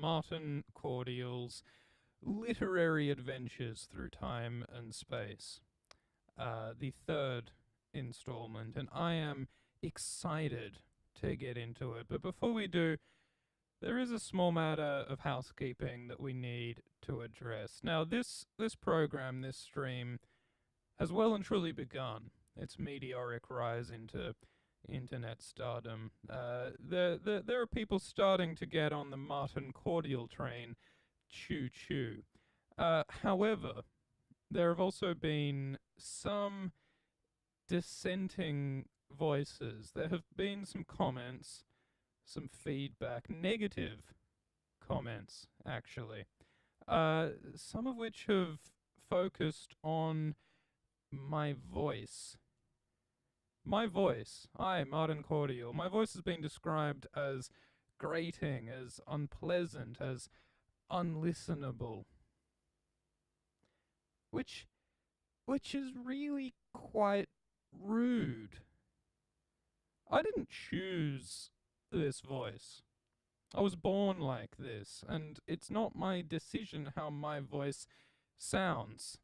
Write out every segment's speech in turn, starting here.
Marten Cordial's literary adventures through time and space, the third installment, and I am excited to get into it. But before we do, there is a small matter of housekeeping that we need to address. Now, this program, this stream, has well and truly begun its meteoric rise into internet stardom. There are people starting to get on the Marten Cordial train, choo choo. However, there have also been some dissenting voices. There have been some comments, some feedback, negative comments, actually. Some of which have focused on my voice. My voice. I, Marten Cordial. My voice has been described as grating, as unpleasant, as unlistenable. Which is really quite rude. I didn't choose this voice. I was born like this, and it's not my decision how my voice sounds.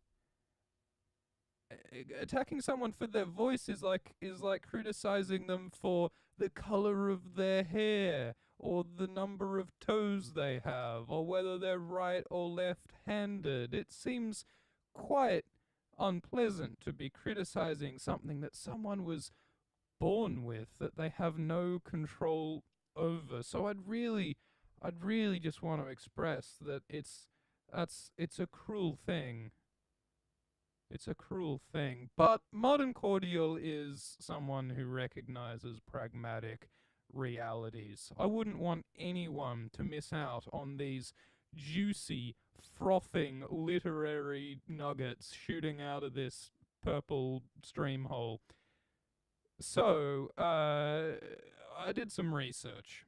Attacking someone for their voice is like criticizing them for the color of their hair, or the number of toes they have, or whether they're right or left-handed. It seems quite unpleasant to be criticizing something that someone was born with, that they have no control over. So I'd really just want to express that it's a cruel thing. It's a cruel thing. But Marten Cordial is someone who recognizes pragmatic realities. I wouldn't want anyone to miss out on these juicy, frothing literary nuggets shooting out of this purple stream hole. So, I did some research.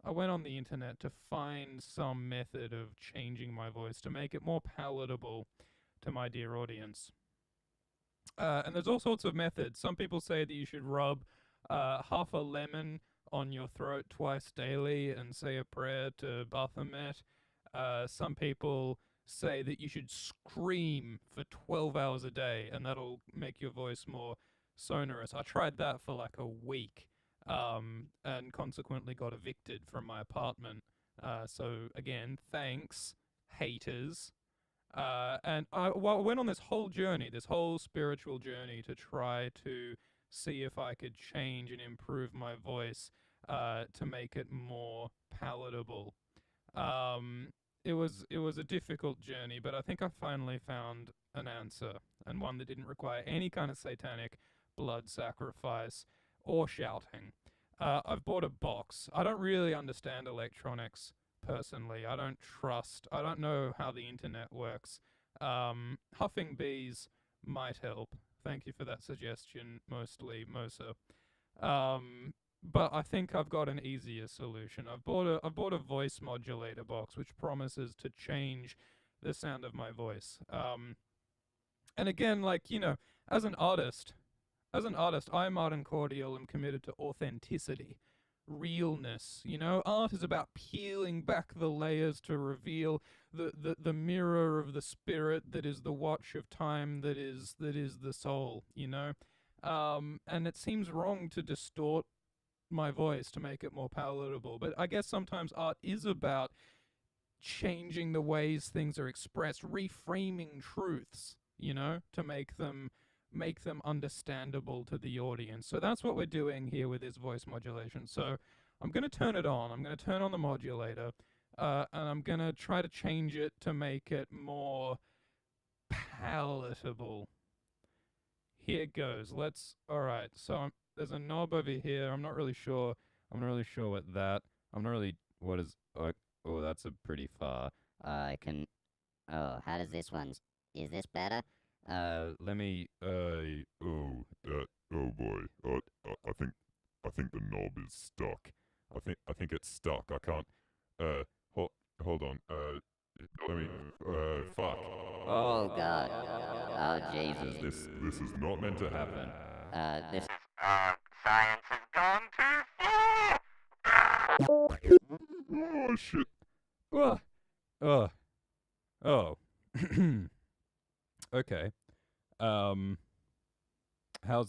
I went on the internet to find some method of changing my voice to make it more palatable to my dear audience. And there's all sorts of methods. Some people say that you should rub half a lemon on your throat twice daily and say a prayer to Baphomet. Some people say that you should scream for 12 hours a day, and that'll make your voice more sonorous. I tried that for like a week, and consequently got evicted from my apartment. So again, thanks, haters. And I went on this whole journey, this whole spiritual journey, to try to see if I could change and improve my voice to make it more palatable. It was a difficult journey, but I think I finally found an answer, and one that didn't require any kind of satanic blood sacrifice or shouting. I've bought a box. I don't really understand electronics personally. I don't know how the internet works. Huffing bees might help. Thank you for that suggestion, mostly, Mosa. But I think I've got an easier solution. I've bought a voice modulator box which promises to change the sound of my voice. And again, like, you know, as an artist, I, Marten Cordial, am committed to authenticity, realness. You know, art is about peeling back the layers to reveal the mirror of the spirit that is the watch of time, that is the soul, you know? And it seems wrong to distort my voice to make it more palatable, but I guess sometimes art is about changing the ways things are expressed, reframing truths, you know, to make them understandable to the audience. So that's what we're doing here with this voice modulation. So I'm going to turn it on. I'm going to turn on the modulator, and I'm going to try to change it to make it more palatable. Here goes. Alright, so there's a knob over here. I'm not really sure what that, oh, that's a pretty far. How does this one, is this better? Oh boy. I think the knob is stuck. I think it's stuck. I can't, hold on. Fuck. Oh god. Oh Jesus. This is not meant to happen. Science has gone too far! Oh shit. Whoa. Oh. Oh. Okay. How's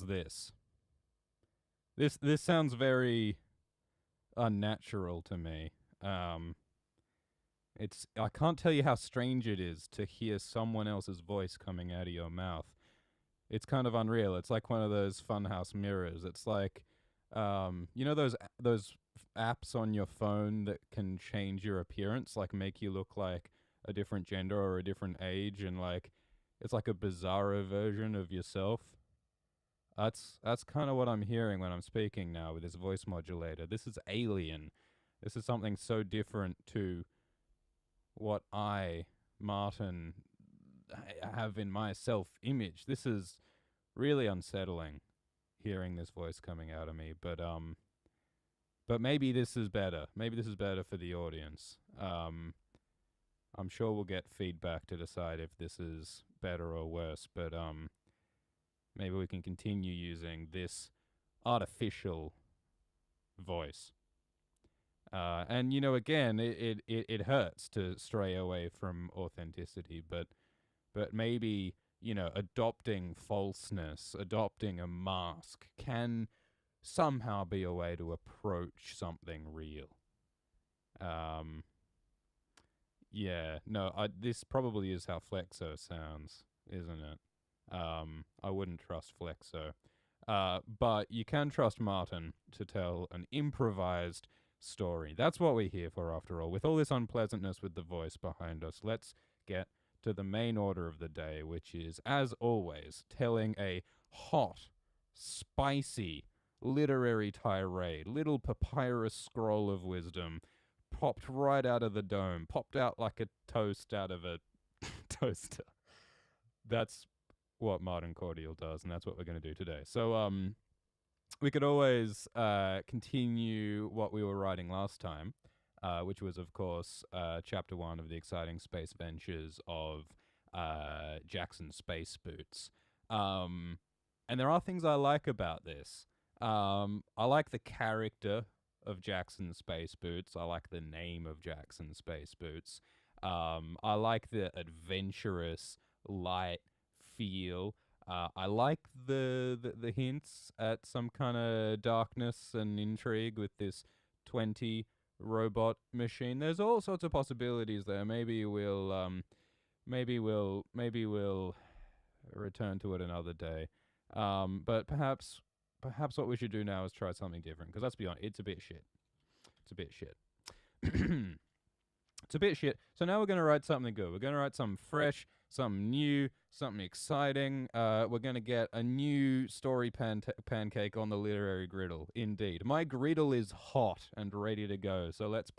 this? This sounds very unnatural to me. I can't tell you how strange it is to hear someone else's voice coming out of your mouth. It's kind of unreal. It's like one of those funhouse mirrors. It's like, you know those apps on your phone that can change your appearance, like make you look like a different gender or a different age, and like it's like a bizarro version of yourself. That's kind of what I'm hearing when I'm speaking now with this voice modulator. This is alien. This is something so different to what I, Martin, have in my self-image. This is really unsettling, hearing this voice coming out of me. But maybe this is better. Maybe this is better for the audience. I'm sure we'll get feedback to decide if this is better or worse. But maybe we can continue using this artificial voice. And you know, again, it hurts to stray away from authenticity, but maybe, you know, adopting falseness, adopting a mask can somehow be a way to approach something real. Yeah, no, this probably is how Flexo sounds, isn't it? I wouldn't trust Flexo. But you can trust Martin to tell an improvised story. That's what we're here for, after all. With all this unpleasantness with the voice behind us, let's get to the main order of the day, which is, as always, telling a hot, spicy, literary tirade, little papyrus scroll of wisdom, popped right out of the dome, popped out like a toast out of a toaster. That's what Marten Cordial does, and that's what we're going to do today. So, we could always continue what we were writing last time, which was, of course, Chapter 1 of the exciting space ventures of Jackson's Space Boots. And there are things I like about this. I like the character of Jackson's Space Boots. I like the name of Jackson's Space Boots. I like the adventurous, light feel. I like the hints at some kind of darkness and intrigue with this 20 robot machine. There's all sorts of possibilities there. Maybe we'll return to it another day. But perhaps what we should do now is try something different, because let's be honest, it's a bit shit. It's a bit shit. It's a bit shit. So now we're going to write something good. We're going to write something fresh, something new, something exciting. We're going to get a new story pancake on the literary griddle. Indeed. My griddle is hot and ready to go. So let's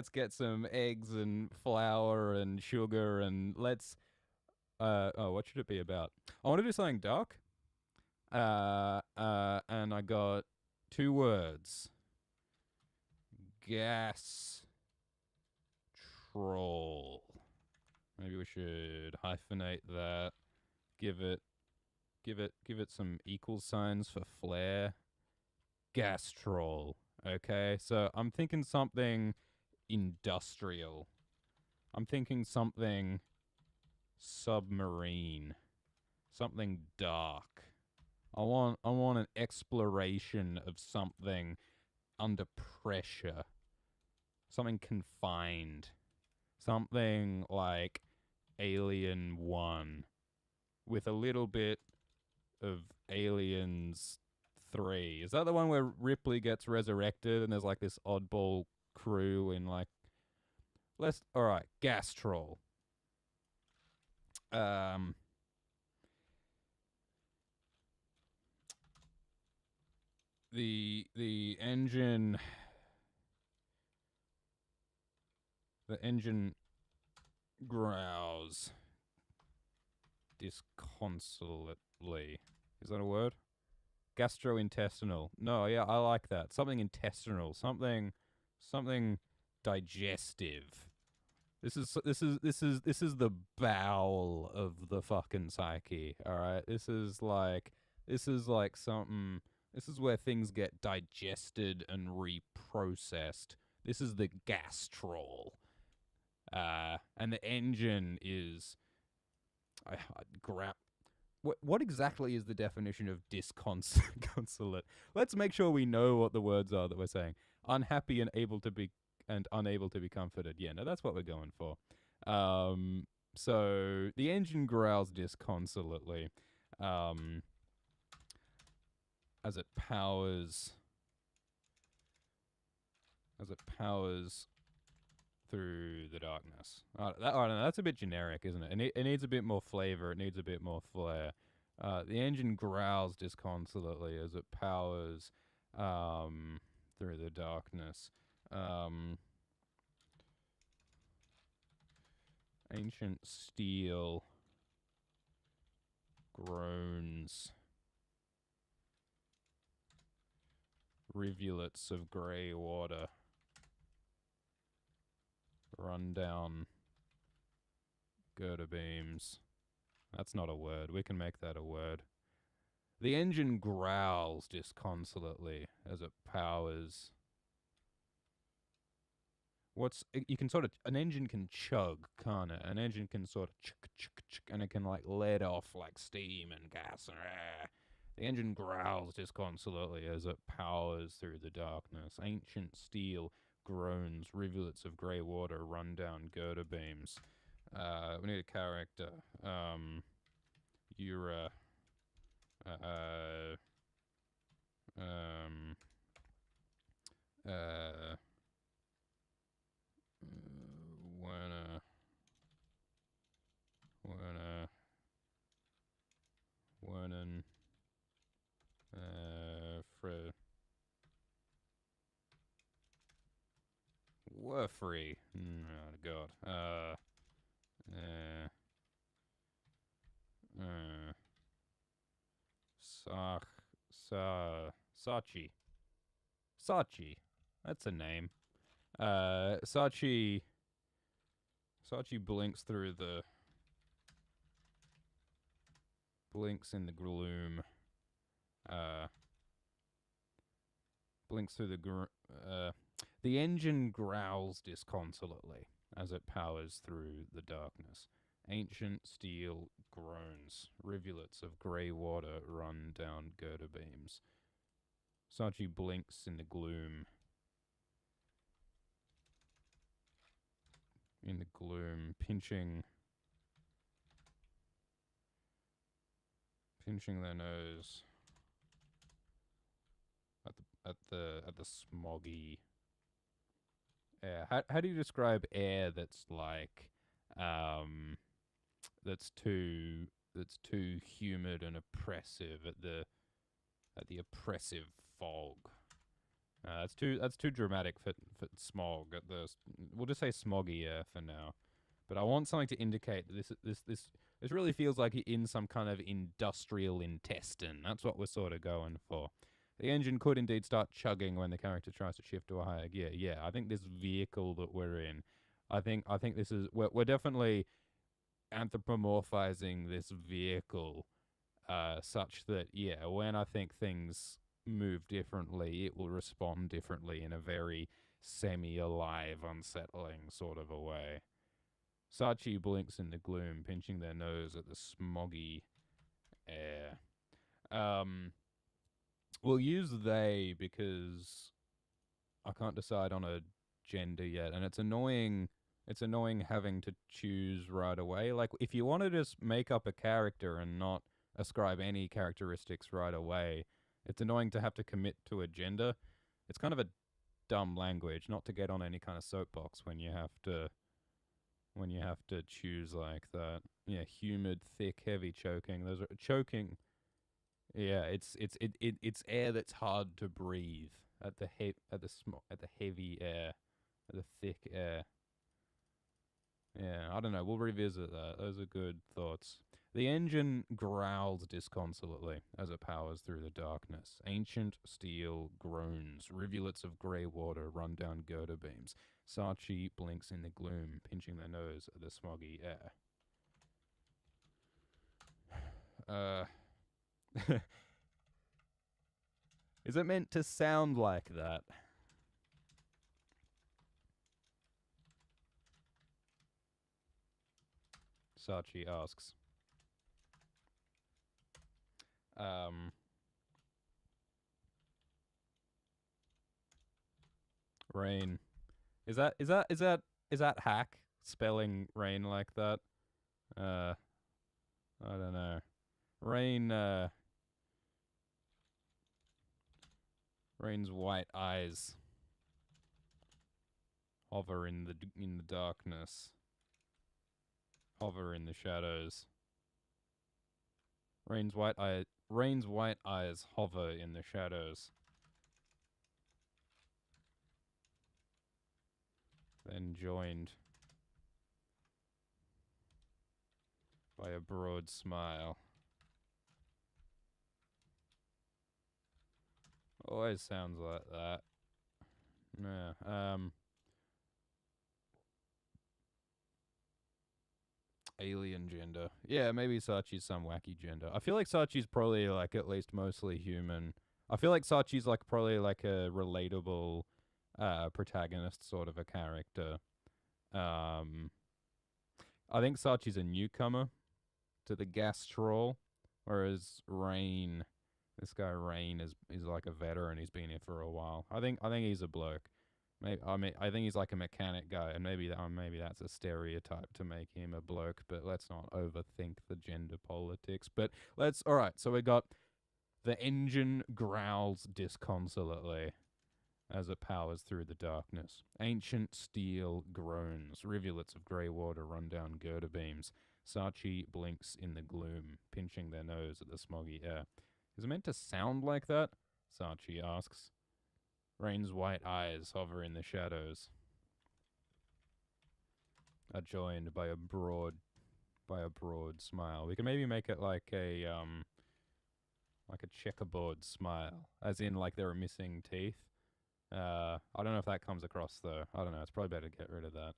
get some eggs and flour and sugar, and let's, what should it be about? I want to do something dark. And I got 2 words. Gas-Trawl. Maybe we should hyphenate that. Give it some equal signs for flair. Gas-Trawl. Okay, so I'm thinking something industrial. I'm thinking something submarine. Something dark. I want an exploration of something under pressure. Something confined. Something like Alien 1 with a little bit of Aliens 3. Is that the one where Ripley gets resurrected and there's like this oddball crew in like... Alright, Gas-Trawl. The engine growls disconsolately. Is that a word? Gastrointestinal. No, yeah, I like that. Something intestinal. Something digestive. This is the bowel of the fucking psyche. All right. This is like something. This is where things get digested and reprocessed. This is the Gas-Trawl. And the engine is What exactly is the definition of disconsolate? Let's make sure we know what the words are that we're saying. Unhappy and unable to be comforted. Yeah, no, that's what we're going for. So the engine growls disconsolately as it powers through the darkness. I don't know, that's a bit generic, isn't it? It needs a bit more flavor. It needs a bit more flair. The engine growls disconsolately as it powers through the darkness. Ancient steel groans. Rivulets of grey water run down girder beams. That's not a word. We can make that a word. The engine growls disconsolately as it powers. You can sort of, an engine can chug, can't it? An engine can sort of chug, and it can like let off like steam and gas. The engine growls disconsolately as it powers through the darkness. Ancient steel groans, rivulets of grey water run down girder beams. We need a character. Yura. Werner. Fred. Werfrey. Oh God. Sachi. Sachi. That's a name. Sachi blinks in the gloom. Blinks through the engine growls disconsolately as it powers through the darkness. Ancient steel groans. Rivulets of grey water run down girder beams. Sachi blinks in the gloom. Pinching their nose at the smoggy air. How do you describe air that's like that's too humid and oppressive at the oppressive fog? That's too dramatic for smog. We'll just say smoggy air for now. But I want something to indicate that this really feels like in some kind of industrial intestine. That's what we're sort of going for. The engine could indeed start chugging when the character tries to shift to a higher gear. Yeah, I think this vehicle that we're in, I think this is we're definitely anthropomorphizing this vehicle such that when I think things move differently, it will respond differently in a very semi-alive, unsettling sort of a way. Sachi blinks in the gloom, pinching their nose at the smoggy air. We'll use they because I can't decide on a gender yet, and it's annoying. It's annoying having to choose right away. Like, if you want to just make up a character and not ascribe any characteristics right away, it's annoying to have to commit to a gender. It's kind of a dumb language, not to get on any kind of soapbox when you have to choose like that. Yeah, humid, thick, heavy choking. Those are choking. Yeah, it's air that's hard to breathe at the heavy air, at the thick air. Yeah, I don't know. We'll revisit that. Those are good thoughts. The engine growls disconsolately as it powers through the darkness. Ancient steel groans. Rivulets of grey water run down girder beams. Sachi blinks in the gloom, pinching their nose at the smoggy air. Is it meant to sound like that? Sachi asks. Rain. Is that hack spelling rain like that? I don't know. Rain. Rain's white eyes hover in the darkness. Hover in the shadows. Rain's white eyes hover in the shadows. Then joined by a broad smile. Always sounds like that. No. Alien gender. Yeah, maybe Sachi's some wacky gender. I feel like Sachi's probably like at least mostly human. I feel like Sachi's like probably like a relatable protagonist sort of a character. I think Sachi's a newcomer to the Gas-Trawl, whereas Rain, this guy Rain is like a veteran. He's been here for a while. I think he's a bloke. I think he's like a mechanic guy, and maybe that's a stereotype to make him a bloke. But let's not overthink the gender politics. But all right. So we got the engine growls disconsolately as it powers through the darkness. Ancient steel groans. Rivulets of grey water run down girder beams. Sachi blinks in the gloom, pinching their nose at the smoggy air. Is it meant to sound like that? Sachi asks. Rain's white eyes hover in the shadows, are joined by a broad smile. We can maybe make it like a checkerboard smile, as in like there are missing teeth. I don't know if that comes across though. I don't know. It's probably better to get rid of that.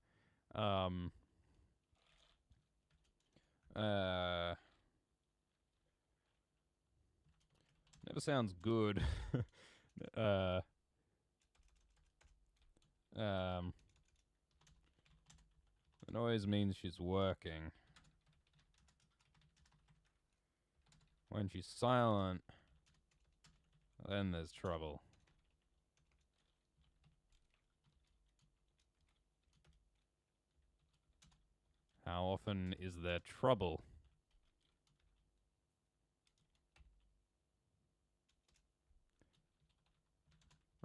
Never sounds good. The noise means she's working. When she's silent, then there's trouble. How often is there trouble?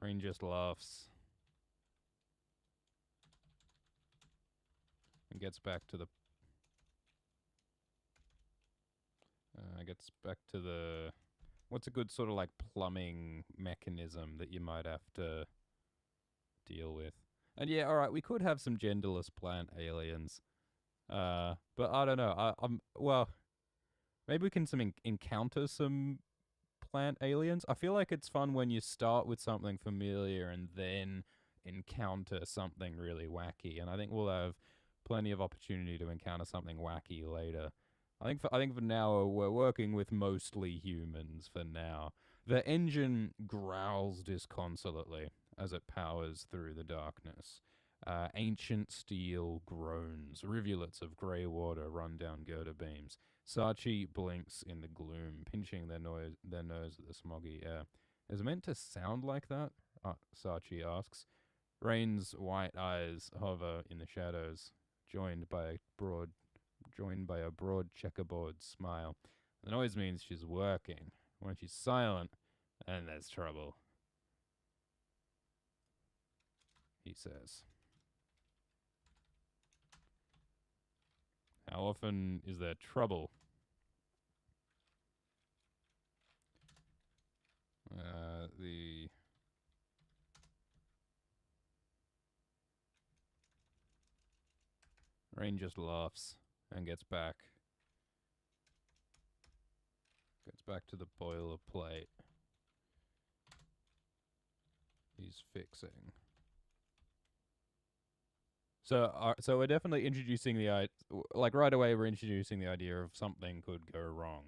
Rain just laughs. And gets back to the what's a good sort of like plumbing mechanism that you might have to deal with. And yeah, all right, we could have some genderless plant aliens. But I don't know. Well, maybe we can encounter some plant aliens. I feel like it's fun when you start with something familiar and then encounter something really wacky. And I think we'll have plenty of opportunity to encounter something wacky later. I think for now we're working with mostly humans for now. The engine growls disconsolately as it powers through the darkness. Ancient steel groans. Rivulets of grey water run down girder beams. Sachi blinks in the gloom, pinching their nose at the smoggy air. Is it meant to sound like that? Sachi asks. Rain's white eyes hover in the shadows, joined by a broad checkerboard smile. The noise means she's working. When she's silent, then there's trouble, he says. How often is there trouble? The Rain just laughs and gets back to the boilerplate he's fixing. So we're definitely introducing the like right away we're introducing the idea of something could go wrong.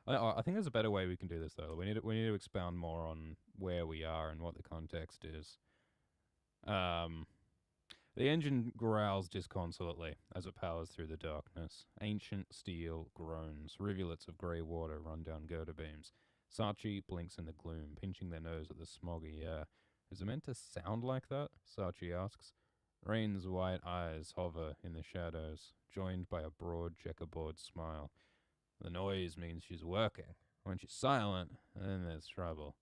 I think there's a better way we can do this though. We need to expound more on where we are and what the context is. The engine growls disconsolately as it powers through the darkness. Ancient steel groans. Rivulets of grey water run down girder beams. Sachi blinks in the gloom, pinching their nose at the smoggy air. Is it meant to sound like that? Sachi asks. Rain's white eyes hover in the shadows, joined by a broad checkerboard smile. The noise means she's working. When she's silent, then there's trouble,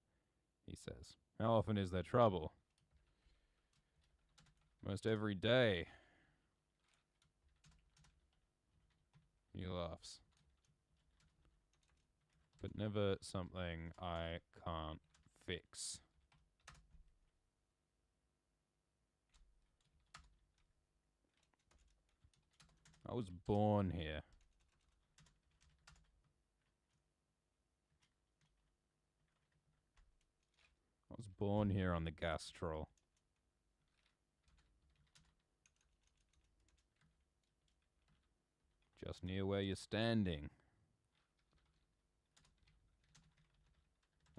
he says. How often is there trouble? Most every day. He laughs. But never something I can't fix. I was born here. I was born here on the Gas-Trawl. Just near where you're standing.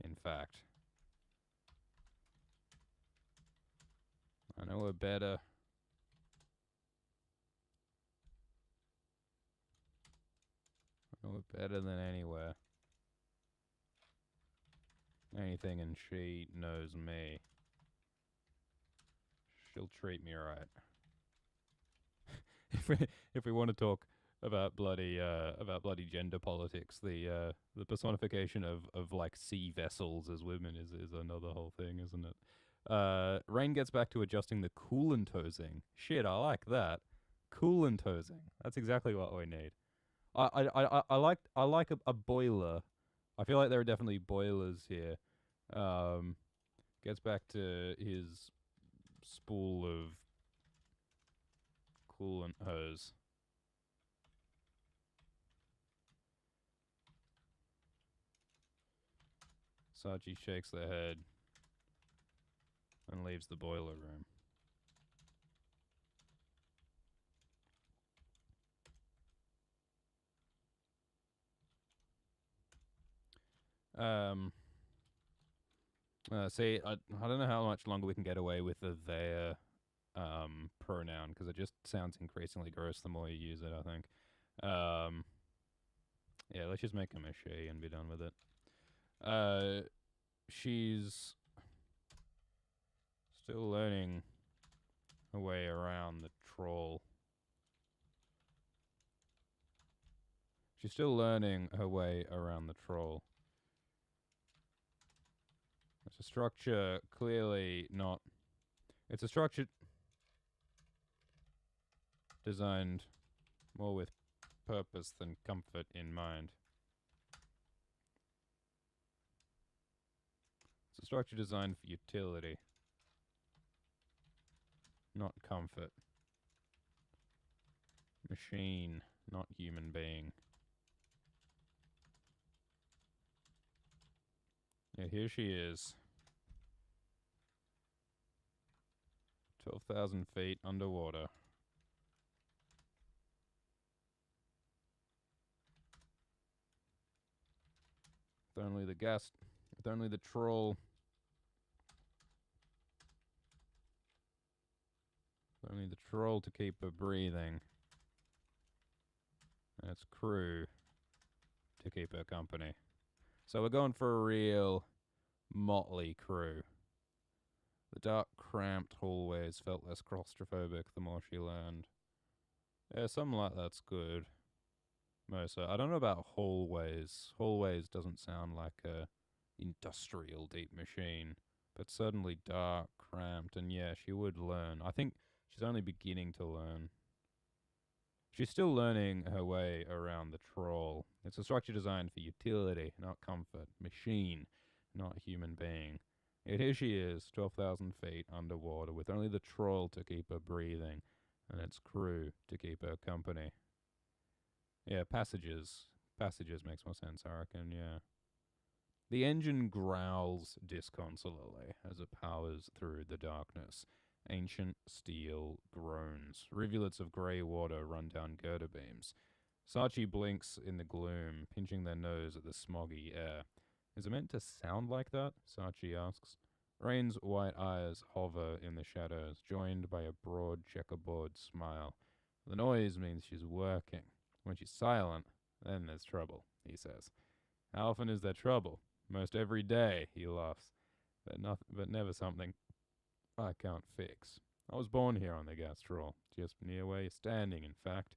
In fact. I know it better. I know it better than anywhere. Anything, and she knows me. She'll treat me right. if we want to talk about bloody gender politics, the personification of like sea vessels as women is another whole thing, isn't it? Rain gets back to adjusting the coolant hosing. Shit, I like that. Coolant hosing. That's exactly what we need. I like a boiler. I feel like there are definitely boilers here. Gets back to his spool of coolant hose. Sachi shakes their head and leaves the boiler room. See, I don't know how much longer we can get away with the their pronoun, because it just sounds increasingly gross the more you use it, I think. Yeah, let's just make him a she and be done with it. She's still learning her way around the troll. She's still learning her way around the troll. It's a structure clearly not... It's a structure designed more with purpose than comfort in mind. It's a structure designed for utility, not comfort. Machine, not human being. Yeah, here she is. 12,000 feet underwater. With only the gas, with only the troll. With only the troll to keep her breathing. And its crew to keep her company. So we're going for a real motley crew. The dark, cramped hallways felt less claustrophobic the more she learned. Yeah, something like that's good. Mosa, I don't know about hallways. Hallways doesn't sound like a industrial deep machine, but certainly dark, cramped, and yeah, she would learn. I think she's only beginning to learn. She's still learning her way around the troll. It's a structure designed for utility, not comfort. Machine, not human being. Yet here she is, 12,000 feet underwater, with only the troll to keep her breathing, and its crew to keep her company. Yeah, passages. Passages makes more sense, I reckon, yeah. The engine growls disconsolately as it powers through the darkness. Ancient steel groans. Rivulets of grey water run down girder beams. Sachi blinks in the gloom, pinching their nose at the smoggy air. Is it meant to sound like that? Sachi asks. Rain's white eyes hover in the shadows, joined by a broad checkerboard smile. The noise means she's working. When she's silent, then there's trouble, he says. How often is there trouble? Most every day, he laughs. But never something I can't fix. I was born here on the Gas-Trawl, just near where you're standing, in fact.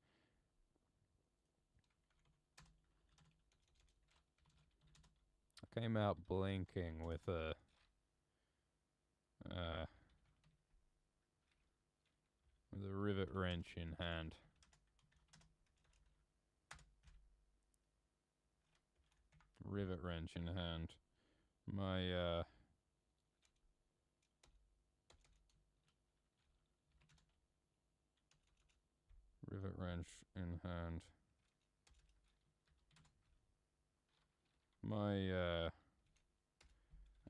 I came out blinking with a rivet wrench in hand. Rivet wrench in hand. My rivet wrench in hand. My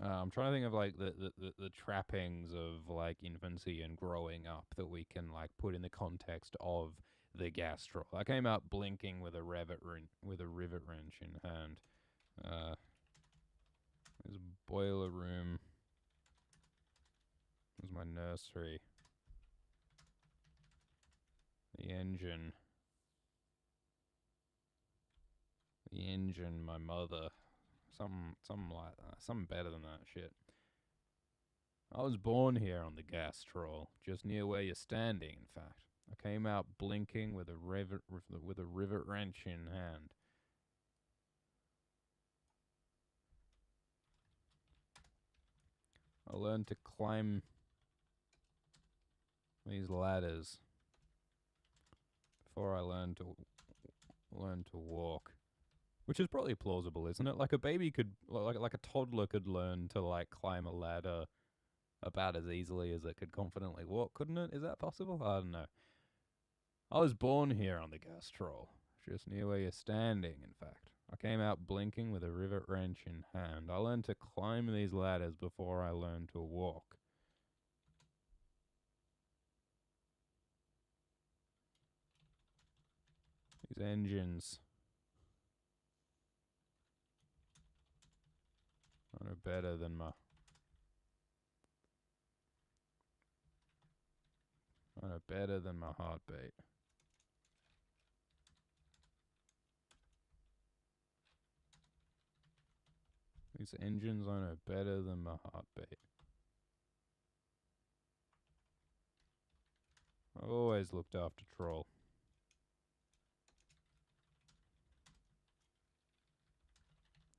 I'm trying to think of like the trappings of like infancy and growing up that we can like put in the context of the Gas-Trawl. I came out blinking with a rivet wrench in hand. There's a boiler room. There's my nursery. The engine. My mother. Something like that. Something better than that shit. I was born here on the Gas-Trawl, just near where you're standing, in fact. I came out blinking with a rivet wrench in hand. I learned to climb these ladders before I learned to walk. Which is probably plausible, isn't it? Like a baby could, like a toddler could learn to like climb a ladder about as easily as it could confidently walk, couldn't it? Is that possible? I don't know. I was born here on the Gas-Trawl, just near where you're standing, in fact. I came out blinking with a rivet wrench in hand. I learned to climb these ladders before I learned to walk. These engines are better than my heartbeat. These engines I know better than my heartbeat. I've always looked after Troll.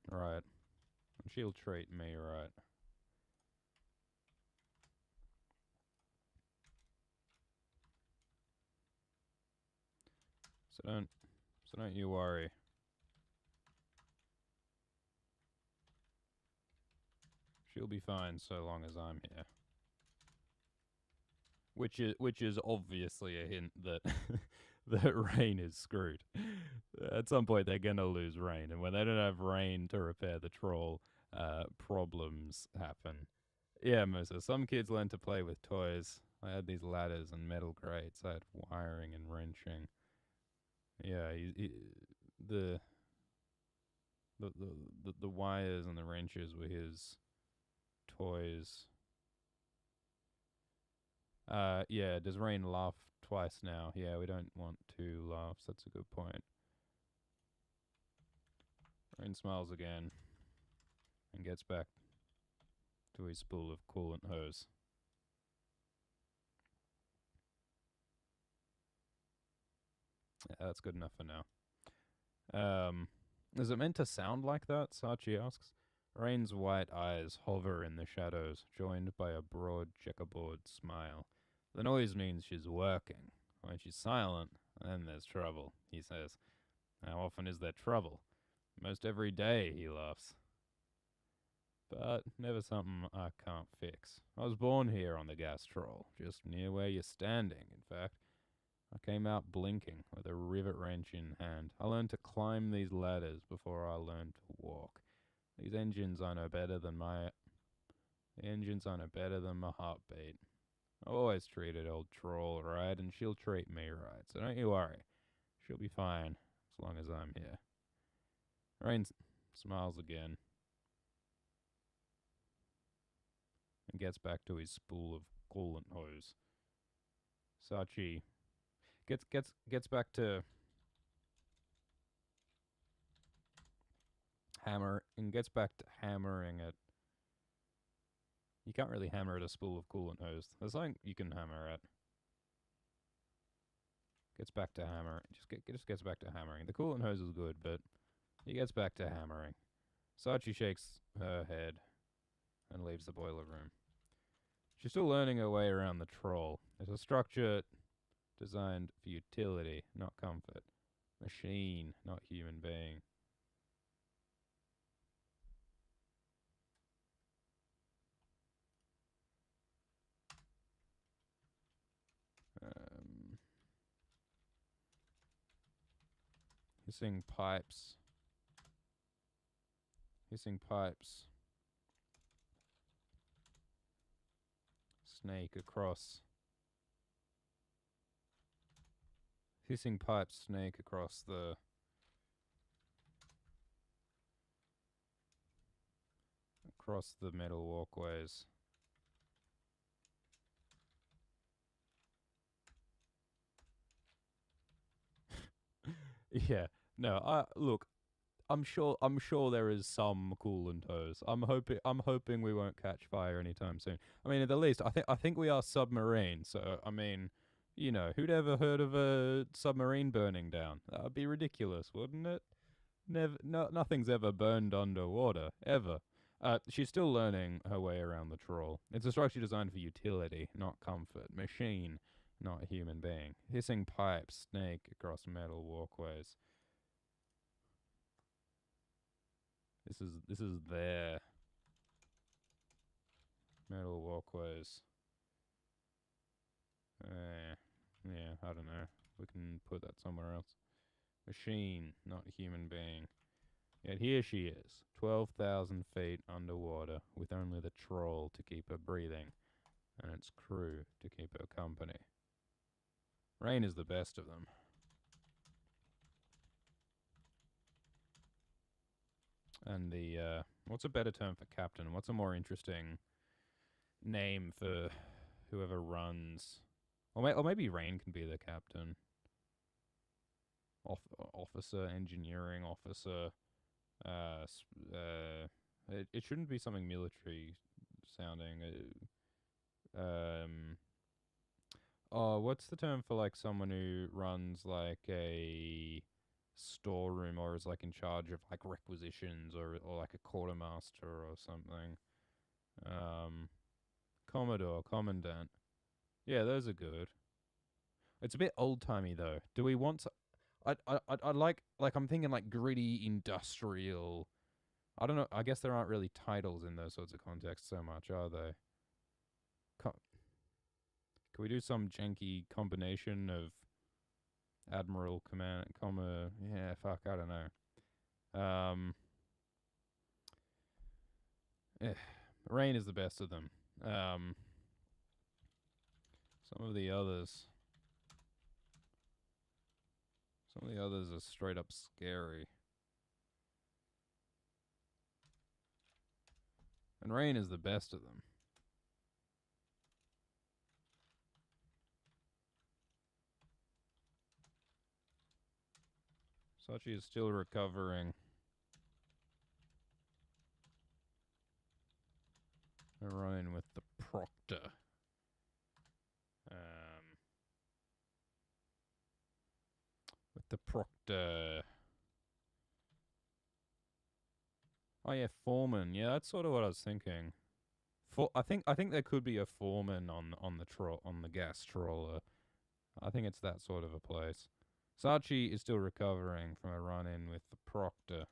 Right. And she'll treat me right. So don't you worry. She'll be fine so long as I'm here. Which is obviously a hint that that Rain is screwed. At some point they're gonna lose Rain, and when they don't have Rain to repair the Troll, problems happen. Yeah, Musa. Some kids learn to play with toys. I had these ladders and metal grates. I had wiring and wrenching. Yeah, the wires and the wrenches were his toys. Yeah, does Rain laugh twice now? Yeah, we don't want two laughs. That's a good point. Rain smiles again and gets back to his spool of coolant hose. Yeah, that's good enough for now. Is it meant to sound like that? Sachi asks. Rain's white eyes hover in the shadows, joined by a broad checkerboard smile. The noise means she's working. When she's silent, then there's trouble, he says. How often is there trouble? Most every day, he laughs. But never something I can't fix. I was born here on the Gas-Trawl, just near where you're standing, in fact. I came out blinking with a rivet wrench in hand. I learned to climb these ladders before I learned to walk. These engines I know better than my heartbeat. I've always treated old Troll right, and she'll treat me right, so don't you worry. She'll be fine, as long as I'm here. Rain smiles again. and gets back to his spool of coolant hose. Sachi gets back to gets back to hammering at. You can't really hammer at a spool of coolant hose. There's something you can hammer at. Gets back to hammer. Just gets back to hammering. The coolant hose is good, but he gets back to hammering. Sachi shakes her head and leaves the boiler room. She's still learning her way around the troll. It's a structure designed for utility, not comfort. Machine, not human being. Hissing pipes. Hissing pipes. Snake across. Hissing pipes snake across the metal walkways. Yeah. No, look, I'm sure there is some coolant hose. I'm hoping we won't catch fire anytime soon. I mean, at the least, I think we are submarine, so I mean, you know, who'd ever heard of a submarine burning down? That would be ridiculous, wouldn't it? Nothing's ever burned underwater, ever. She's still learning her way around the troll. It's a structure designed for utility, not comfort. Machine, not human being. Hissing pipes snake across metal walkways. This is their metal walkways. Yeah, I don't know. We can put that somewhere else. Machine, not human being. Yet here she is, 12,000 feet underwater, with only the troll to keep her breathing, and its crew to keep her company. Rain is the best of them. And the, what's a better term for captain? What's a more interesting name for whoever runs? Or maybe Rain can be the captain. Officer, engineering officer. It shouldn't be something military sounding. What's the term for like someone who runs like a storeroom or is like in charge of like requisitions or like a quartermaster or something? Commodore, commandant. Yeah, those are good. It's a bit old timey though. Do we want? I'd like I'm thinking like gritty industrial. I don't know. I guess there aren't really titles in those sorts of contexts so much, are they? Can we do some janky combination of admiral, command, comma? Yeah, fuck, I don't know. Rain is the best of them. Some of the others are straight up scary. And Rain is the best of them. Sachi is still recovering. I run with the Proctor. With the Proctor. Oh yeah, foreman. Yeah, that's sort of what I was thinking. I think there could be a foreman on the gas trawler. I think it's that sort of a place. Sachi is still recovering from a run-in with the Proctor.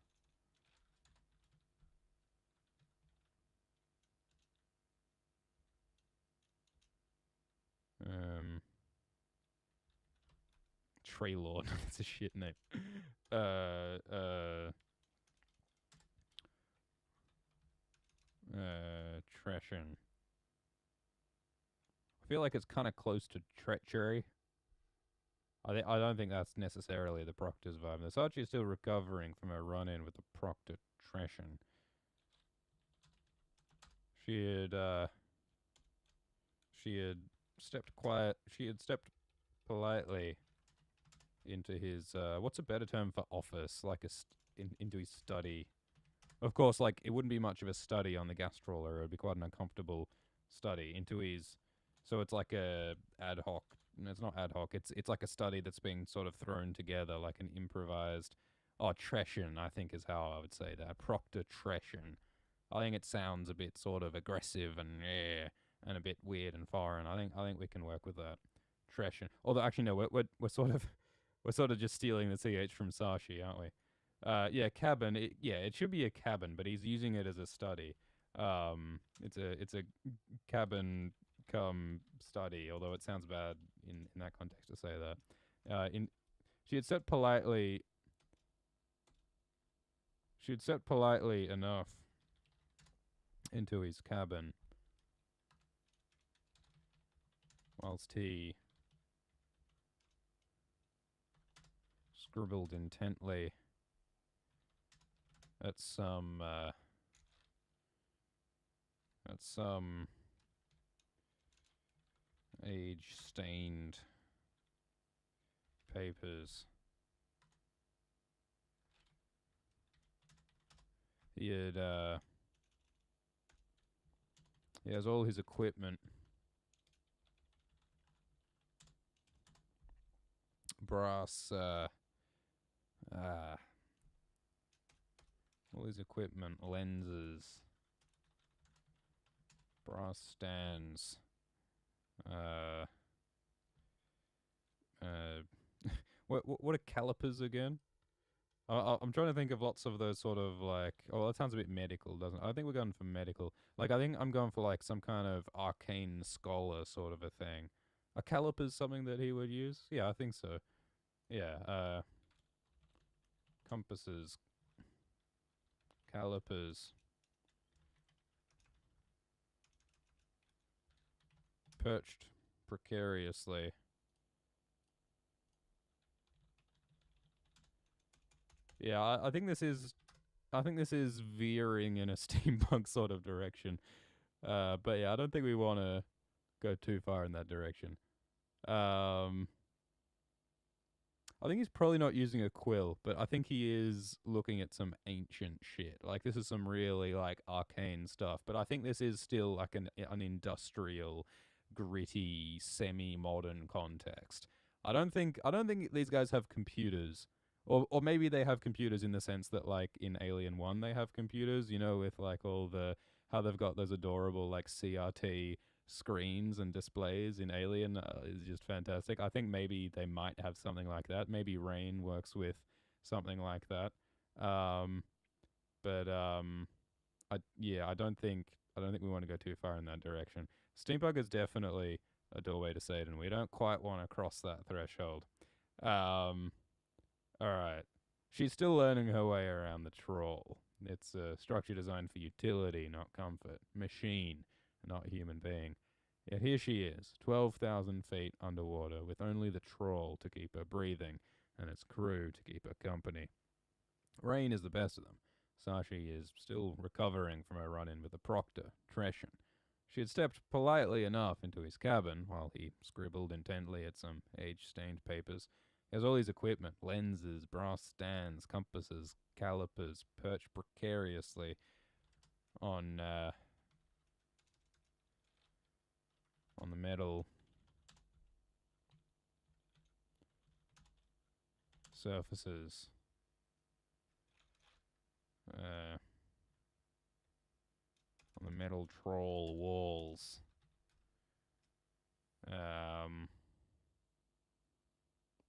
Trelord. That's a shit name. Treshon. I feel like it's kind of close to treachery. I don't think that's necessarily the Proctor's vibe. Sachi is still recovering from her run-in with the Proctor Treshon. She had She had stepped politely into his, what's a better term for office? Like into his study. Of course, like, it wouldn't be much of a study on the Gas-Trawl. It would be quite an uncomfortable study. Into his, so it's like a ad hoc, no, it's not ad hoc, it's like a study that's being sort of thrown together, like an improvised, Treshon, I think is how I would say that. Proctor Treshon. I think it sounds a bit sort of aggressive and a bit weird and foreign. I think we can work with that. Treshon. Although actually no, we're sort of just stealing the ch from Sashi, aren't we? Yeah, cabin. It should be a cabin, but he's using it as a study. It's a cabin come study, although it sounds bad in that context to say that. She had said politely enough into his cabin whilst he scribbled intently at some age-stained papers. He has all his equipment. Brass, all his equipment, lenses, brass stands, what are calipers again? I'm trying to think of lots of those sort of like, oh, that sounds a bit medical, doesn't it? I think we're going for medical. Like, I think I'm going for like some kind of arcane scholar sort of a thing. Are calipers something that he would use? Yeah, I think so. Yeah, compasses, calipers, perched precariously. Yeah, I think this is veering in a steampunk sort of direction. But yeah, I don't think we want to go too far in that direction. I think he's probably not using a quill, but I think he is looking at some ancient shit. Like, this is some really like arcane stuff, but I think this is still like an industrial, gritty, semi-modern context. I don't think these guys have computers. Or maybe they have computers in the sense that, like, in Alien 1 they have computers, you know, with like all the, how they've got those adorable like CRT screens and displays in Alien is just fantastic. I think maybe they might have something like that. Maybe Rain works with something like that. I don't think we want to go too far in that direction. Steampunk is definitely a doorway to Satan. We don't quite want to cross that threshold. All right. She's still learning her way around the trawl. It's a structure designed for utility, not comfort. Machine, not human being. Yet here she is, 12,000 feet underwater, with only the trawl to keep her breathing, and its crew to keep her company. Rain is the best of them. Sashi is still recovering from her run-in with the Proctor, Treshon. She had stepped politely enough into his cabin, while he scribbled intently at some age-stained papers. He has all his equipment, lenses, brass stands, compasses, calipers, perched precariously on the metal surfaces. On the metal trawl walls.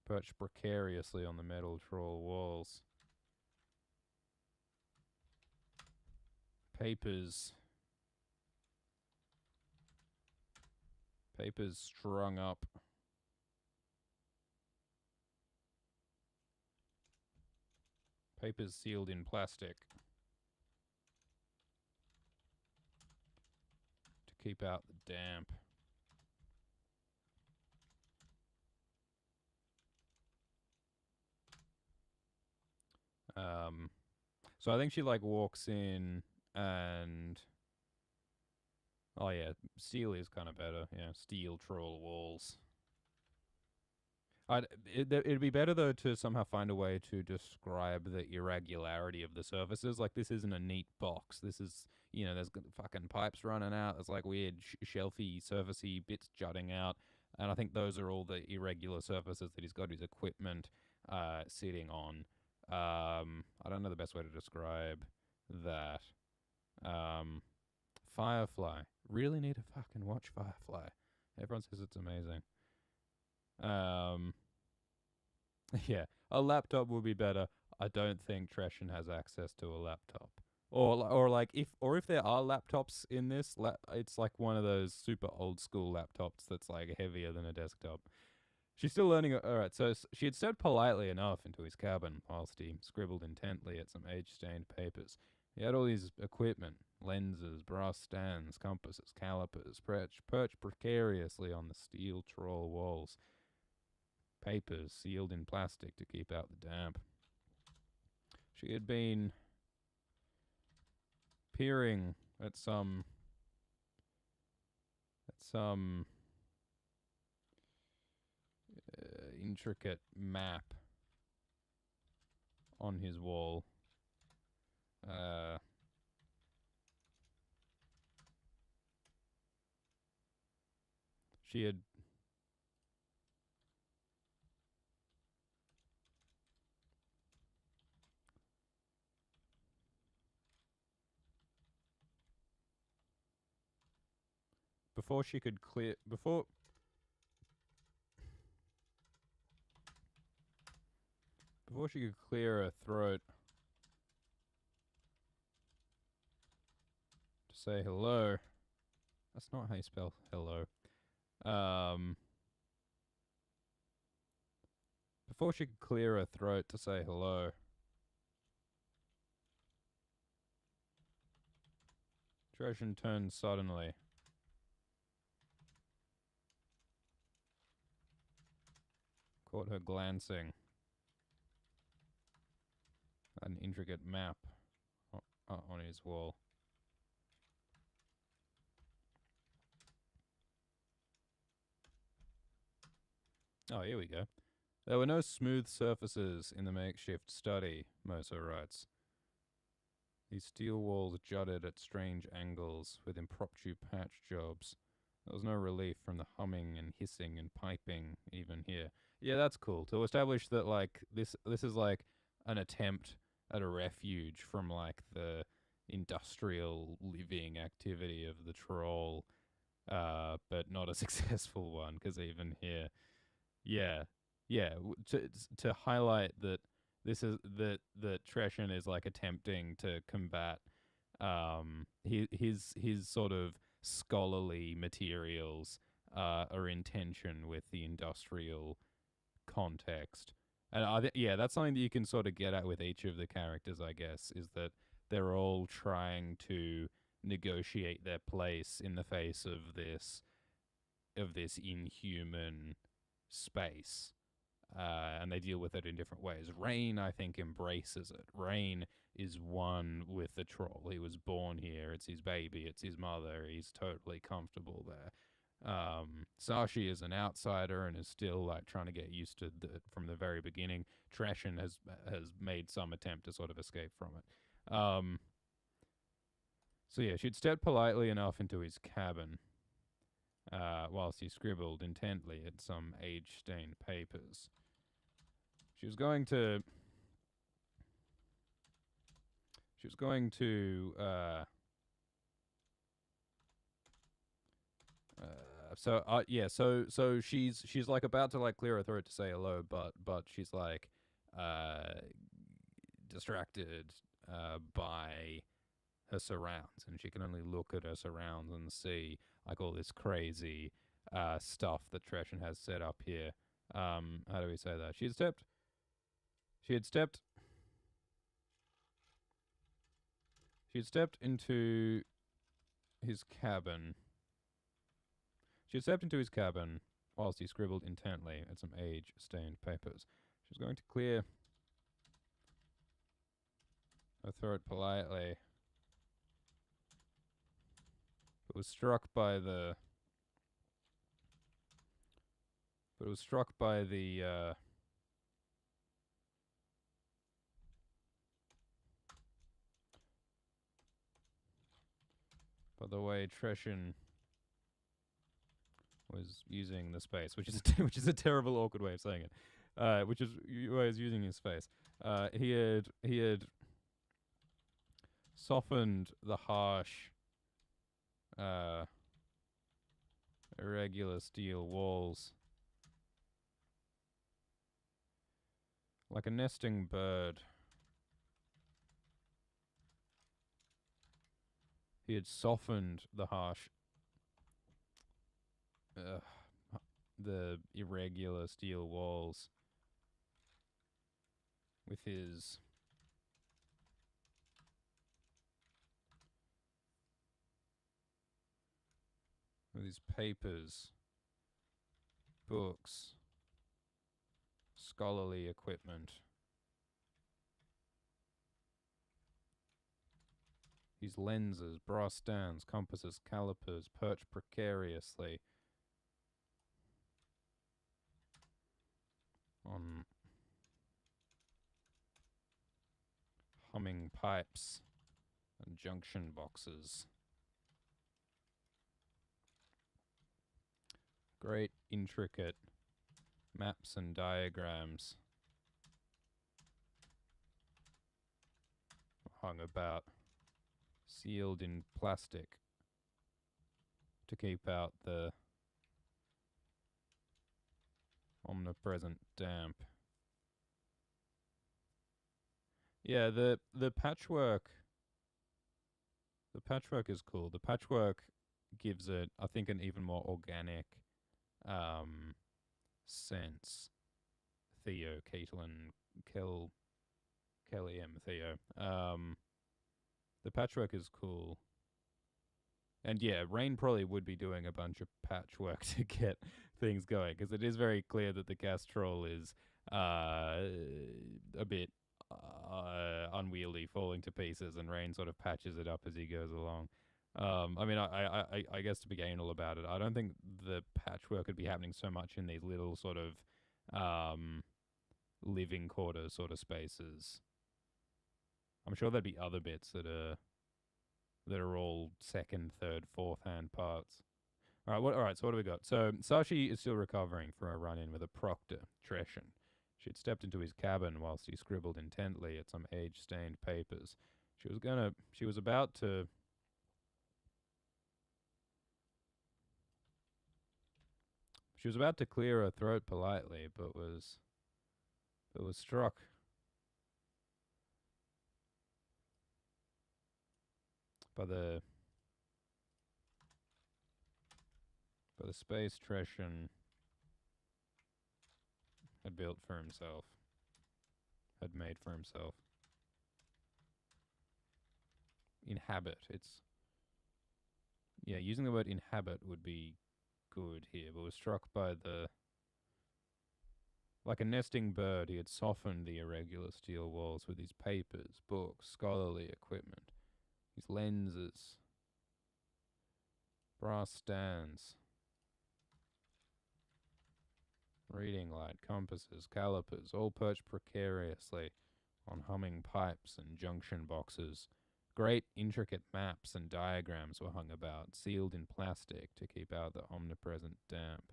Perched precariously on the metal trawl walls. Papers strung up. Papers sealed in plastic to keep out the damp. So I think she like walks in and Oh yeah, steel is kind of better. Yeah, steel troll walls. It'd be better though to somehow find a way to describe the irregularity of the surfaces. Like this isn't a neat box. This is, there's fucking pipes running out. There's like weird shelfy, surfacey bits jutting out, and I think those are all the irregular surfaces that he's got his equipment sitting on. I don't know the best way to describe that. Firefly. Really need to fucking watch Firefly. Everyone says it's amazing. Yeah, a laptop would be better. I don't think Treshon has access to a laptop. Or like if there are laptops in this, it's like one of those super old school laptops that's like heavier than a desktop. She's still learning. All right, so she had stepped politely enough into his cabin whilst he scribbled intently at some age-stained papers. He had all his equipment: lenses, brass stands, compasses, calipers, perched precariously on the steel troll walls. Papers sealed in plastic to keep out the damp. She had been peering at some intricate map on his wall. She had before she could clear her throat to say hello. That's not how you spell hello. Before she could clear her throat to say hello, Treshon turned suddenly. Caught her glancing at an intricate map on his wall. Oh, here we go. There were no smooth surfaces in the makeshift study, Moser writes. These steel walls jutted at strange angles with impromptu patch jobs. There was no relief from the humming and hissing and piping even here. Yeah, that's cool. To establish that like this is like an attempt at a refuge from like the industrial living activity of the troll, but not a successful one, because even here, to highlight that this is that Treshon is like attempting to combat his sort of scholarly materials are in tension with the industrial context. And that's something that you can sort of get at with each of the characters, I guess, is that they're all trying to negotiate their place in the face of this inhuman space. And they deal with it in different ways. Rain, I think, embraces it. Rain is one with the troll. He was born here. It's his baby. It's his mother. He's totally comfortable there. Sashi is an outsider and is still like trying to get used to from the very beginning. Treshon has made some attempt to sort of escape from it. So yeah, she'd stepped politely enough into his cabin, whilst he scribbled intently at some age-stained papers. She was going to so she's like about to like clear her throat to say hello, but she's like distracted by her surrounds, and she can only look at her surrounds and see like all this crazy stuff that Treshon has set up here. How do we say that? She had stepped into his cabin. She had stepped into his cabin whilst he scribbled intently at some age-stained papers. She was going to clear her throat politely But was struck by the by the way Treshon was using the space, which is which is a terrible, awkward way of saying it. Which is way is using his space. He had softened the harsh, irregular steel walls like a nesting bird. He had softened the harsh, the irregular steel walls with his papers, books, scholarly equipment. His lenses, brass stands, compasses, calipers perch precariously on humming pipes and junction boxes. Great intricate maps and diagrams hung about, sealed in plastic to keep out the omnipresent damp. Yeah, the patchwork is cool. The patchwork gives it, I think, an even more organic sense. Theo, Caitlin, Kelly M. Theo. The patchwork is cool. And yeah, Rain probably would be doing a bunch of patchwork to get things going, because it is very clear that the Gas-Trawl is a bit unwieldy, falling to pieces, and Rain sort of patches it up as he goes along. I mean, I guess to be anal about it, I don't think the patchwork would be happening so much in these little sort of living quarters sort of spaces. I'm sure there'd be other bits that are all second, third, fourth hand parts. All right, so what do we got? So Sashi is still recovering from a run-in with a Proctor, Treshon. She had stepped into his cabin whilst he scribbled intently at some age-stained papers. She was about to clear her throat politely, but was struck by the space Treshon had built for himself, had made for himself. Inhabit. Using the word inhabit would be good here, but was struck by like a nesting bird, he had softened the irregular steel walls with his papers, books, scholarly equipment, his lenses, brass stands, reading light, compasses, calipers, all perched precariously on humming pipes and junction boxes. Great intricate maps and diagrams were hung about, sealed in plastic to keep out the omnipresent damp.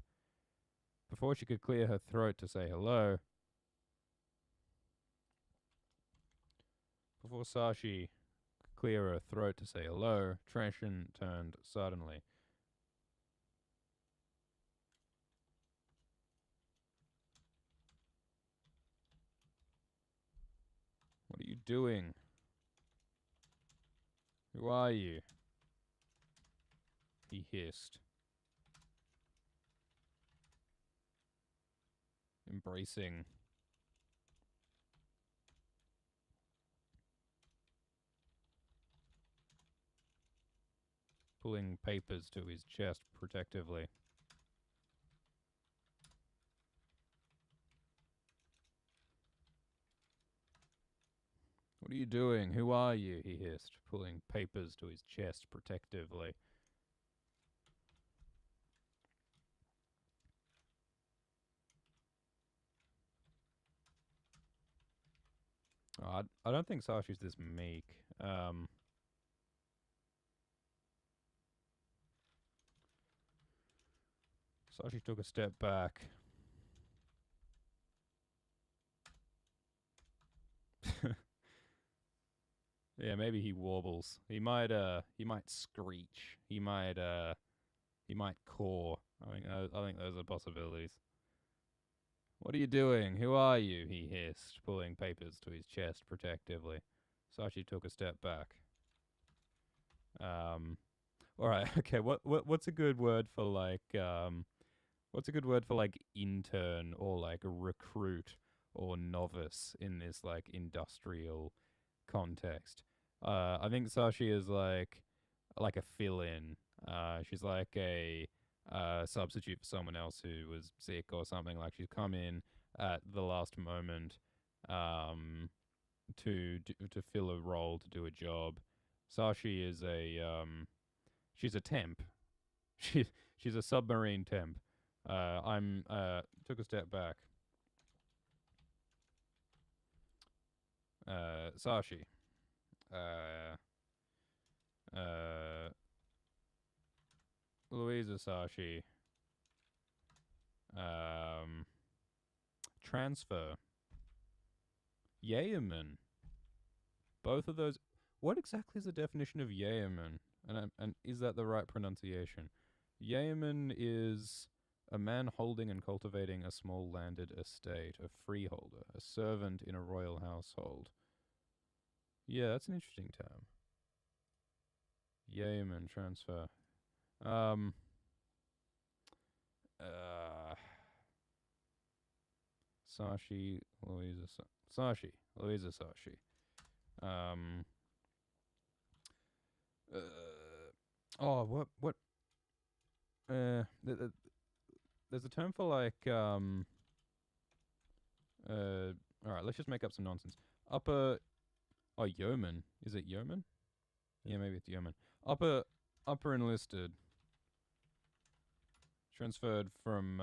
Before she could clear her throat to say hello, Treshon turned suddenly. What are you doing? Who are you? He hissed, embracing pulling papers to his chest protectively. What are you doing? Who are you? He hissed, pulling papers to his chest protectively. I don't think Sashi's this meek. Sashi took a step back. Yeah, maybe he warbles. He might screech. He might caw. I think those are possibilities. What are you doing? Who are you? He hissed, pulling papers to his chest protectively. Sashi took a step back. All right. Okay. What's a good word for what's a good word for like intern or like a recruit or novice in this like industrial context? I think Sashi is like a fill-in. She's like a substitute for someone else who was sick or something. Like she's come in at the last moment to fill a role, to do a job. Sashi is she's a temp. She's a submarine temp. I'm took a step back. Sashi. Louisa Sashi. Transfer. Yeoman. Both of those. What exactly is the definition of yeoman? And is that the right pronunciation? Yeoman is a man holding and cultivating a small landed estate, a freeholder, a servant in a royal household. Yeah, that's an interesting term. Yeoman transfer. Sashi, Louisa, Sashi, Louisa Sashi. What? There's a term for like, alright, let's just make up some nonsense. Yeoman. Is it yeoman? Yeah, maybe it's yeoman. Upper enlisted. Transferred from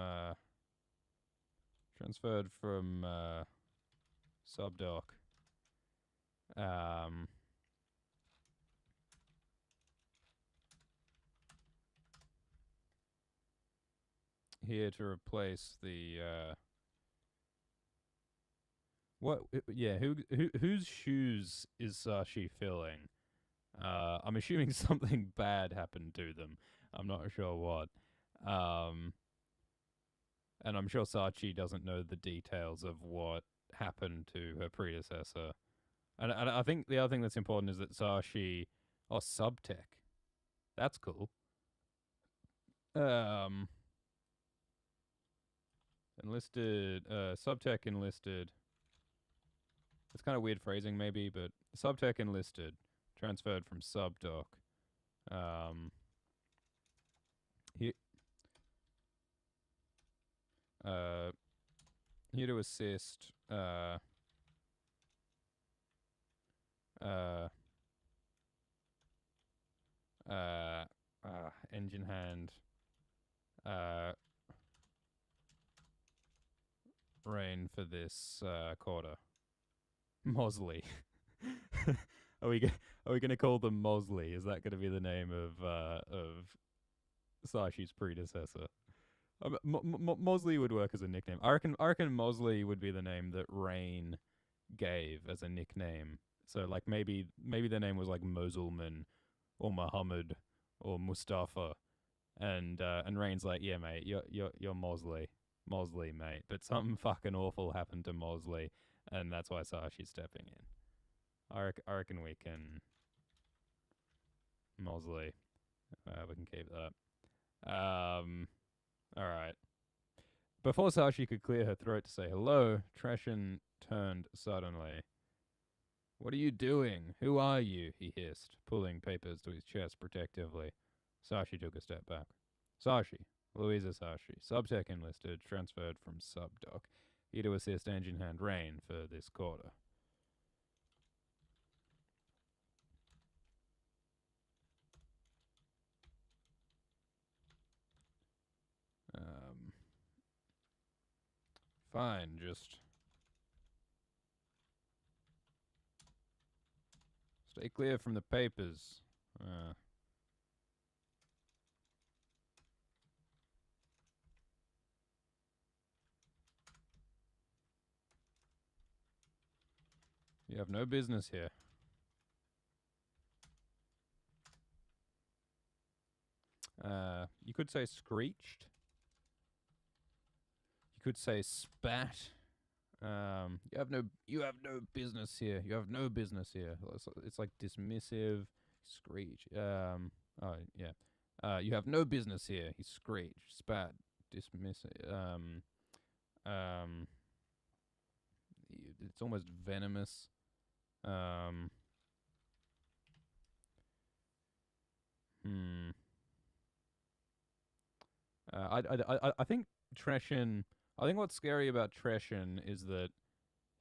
subdoc. Here to replace the whose shoes is Sashi filling? I'm assuming something bad happened to them. I'm not sure what. And I'm sure Sachi doesn't know the details of what happened to her predecessor. And I think the other thing that's important is that Sashi... Oh, subtech. That's cool. Enlisted... subtech enlisted. It's kind of weird phrasing maybe, but subtech enlisted. Transferred from subdoc. Here to assist engine hand Rain for this quarter. Mosley. Are we gonna call them Mosley? Is that gonna be the name of Sashi's predecessor? Mosley would work as a nickname. I reckon Mosley would be the name that Rain gave as a nickname. So like maybe their name was like Mosulman or Muhammad or Mustafa, and Rain's like, yeah mate, you're Mosley, mate. But something fucking awful happened to Mosley, and that's why Sashi's stepping in. I reckon we can Mosley. We can keep that. Alright. Before Sashi could clear her throat to say hello, Treshon turned suddenly. What are you doing? Who are you? He hissed, pulling papers to his chest protectively. Sashi took a step back. Sashi. Louisa Sashi. Subtech enlisted, transferred from subdoc. Here to assist engine hand Rain for this quarter. Fine, just... Stay clear from the papers. You have no business here. You could say screeched. You could say spat. You have no business here. You have no business here. It's like dismissive. Screech. Oh yeah. You have no business here. He screeched. Spat. Dismissive. It's almost venomous. I think Treshon. I think what's scary about Treshon is that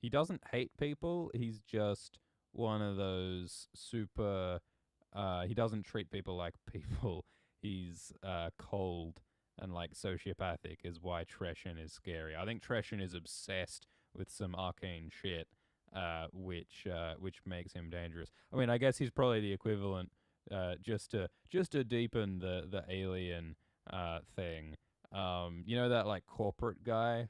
he doesn't hate people. He's just one of those super. He doesn't treat people like people. He's cold and like sociopathic. Is why Treshon is scary. I think Treshon is obsessed with some arcane shit, which makes him dangerous. I mean, I guess he's probably the equivalent. Just to deepen the alien thing. You know that like corporate guy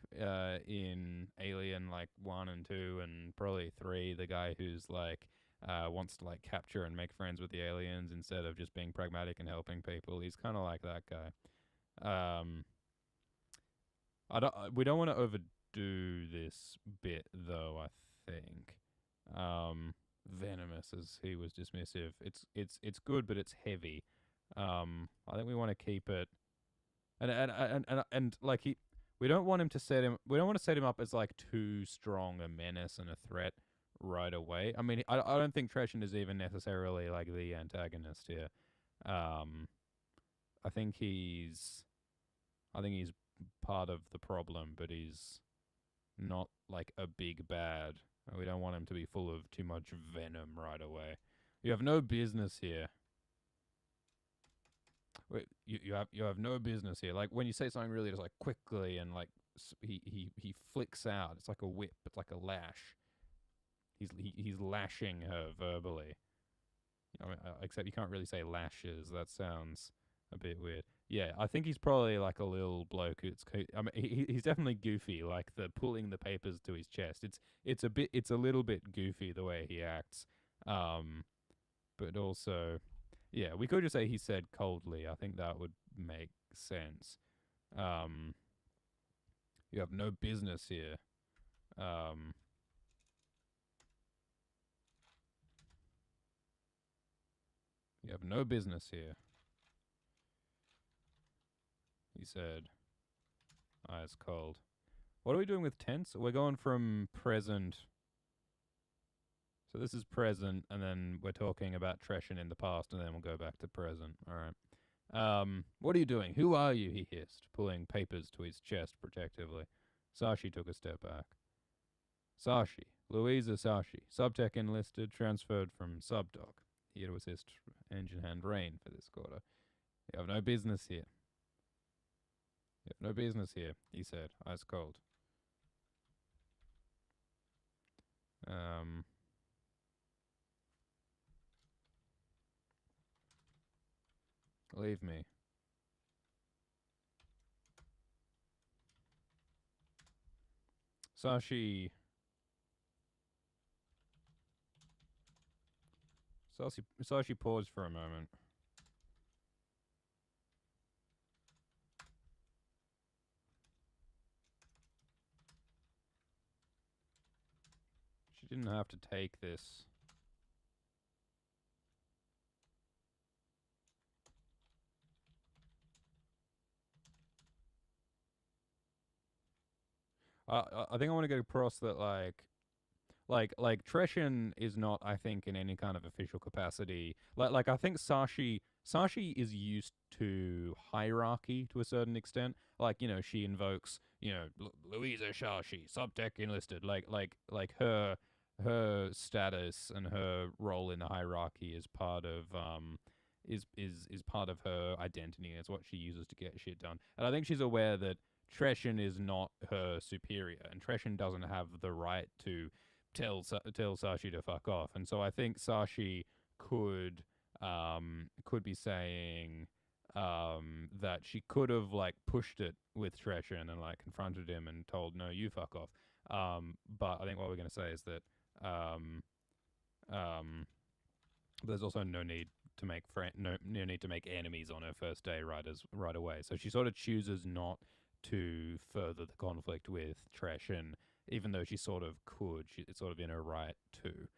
in Alien like 1 and 2 and probably 3, the guy who's like wants to like capture and make friends with the aliens instead of just being pragmatic and helping people. He's kind of like that guy. We don't want to overdo this bit though, I think. Venomous, as he was dismissive. It's good, but it's heavy. I think we want to keep it, and like we don't want to set him up as like too strong a menace and a threat right away. I mean, I don't think Treshon is even necessarily like the antagonist here. I think he's part of the problem, but he's not like a big bad. We don't want him to be full of too much venom right away. You have no business here. Wait, you have no business here. Like when you say something really just like quickly and like he flicks out. It's like a whip. It's like a lash. He's lashing her verbally. I mean, except you can't really say lashes. That sounds a bit weird. Yeah, I think he's probably like a little bloke. I mean, he's definitely goofy. Like the pulling the papers to his chest. It's a little bit goofy the way he acts. But also, yeah, we could just say he said coldly. I think that would make sense. You have no business here. You have no business here. He said, eyes cold. What are we doing with tense? We're going from present. So this is present, and then we're talking about Treshon in the past, and then we'll go back to present. All right. What are you doing? Who are you? He hissed, pulling papers to his chest protectively. Sashi took a step back. Sashi. Louisa Sashi. Subtech enlisted, transferred from Subdoc. Here to assist engine hand Rain for this quarter. You have no business here. You have no business here, he said, ice cold. Leave me. Sashi paused for a moment. She didn't have to take this. I think I want to get across that like Treshon is not, I think, in any kind of official capacity. Like I think Sashi is used to hierarchy to a certain extent. Like, you know, she invokes, you know, Louisa Sashi, Subtech enlisted. Like her status and her role in the hierarchy is part of is part of her identity. It's what she uses to get shit done. And I think she's aware that Treshon is not her superior, and Treshon doesn't have the right to tell Sashi to fuck off. And so I think Sashi could be saying that she could have like pushed it with Treshon and like confronted him and told, no, you fuck off. But I think what we're going to say is that there's also no need to make no need to make enemies on her first day right away. So she sort of chooses not to further the conflict with Treshon, even though she sort of could. It's sort of in her right to.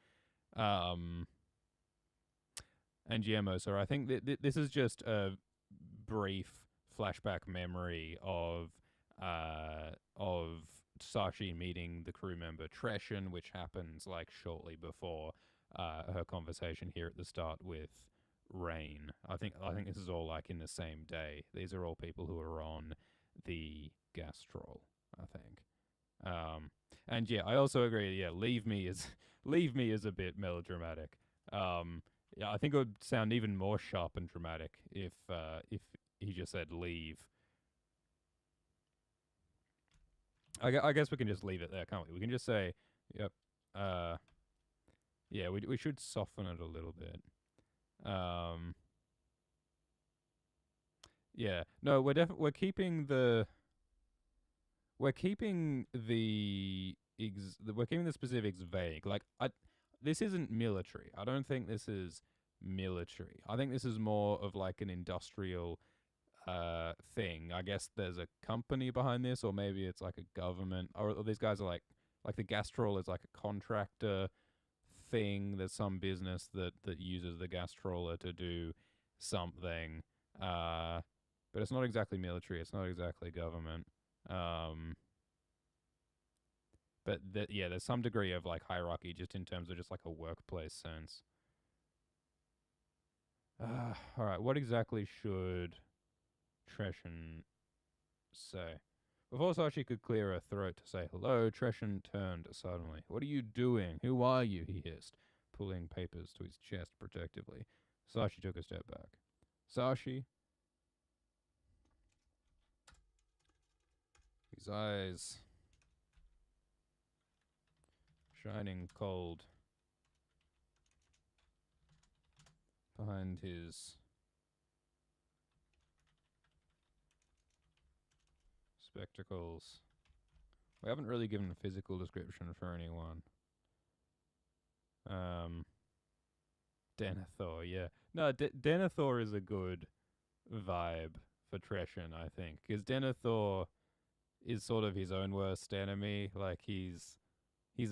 And GMO, so I think this is just a brief flashback memory of Sashi meeting the crew member Treshon, which happens like shortly before her conversation here at the start with Rain. I think this is all like in the same day. These are all people who are on the Gas-Trawl, I think. And yeah, I also agree. Yeah, leave me is a bit melodramatic. Yeah, I think it would sound even more sharp and dramatic if he just said leave. I guess we can just leave it there, can't we? We can just say, yep. Yeah, we should soften it a little bit. Yeah, no, we're keeping the specifics vague. Like this isn't military. I don't think this is military. I think this is more of like an industrial thing. I guess there's a company behind this, or maybe it's like a government, or these guys are like the Gas-Trawl is like a contractor thing. There's some business that uses the gas-trawler to do something, but it's not exactly military. It's not exactly government. But yeah, there's some degree of like hierarchy just in terms of just like a workplace sense. All right, what exactly should Treshon say? Before Sashi could clear her throat to say hello, Treshon turned suddenly. "What are you doing? Who are you?" he hissed, pulling papers to his chest protectively. Sashi took a step back. Sashi? His eyes shining cold behind his spectacles. We haven't really given a physical description for anyone. Denethor, yeah. No, Denethor is a good vibe for Treshon, I think. Because Denethor is sort of his own worst enemy. Like, he's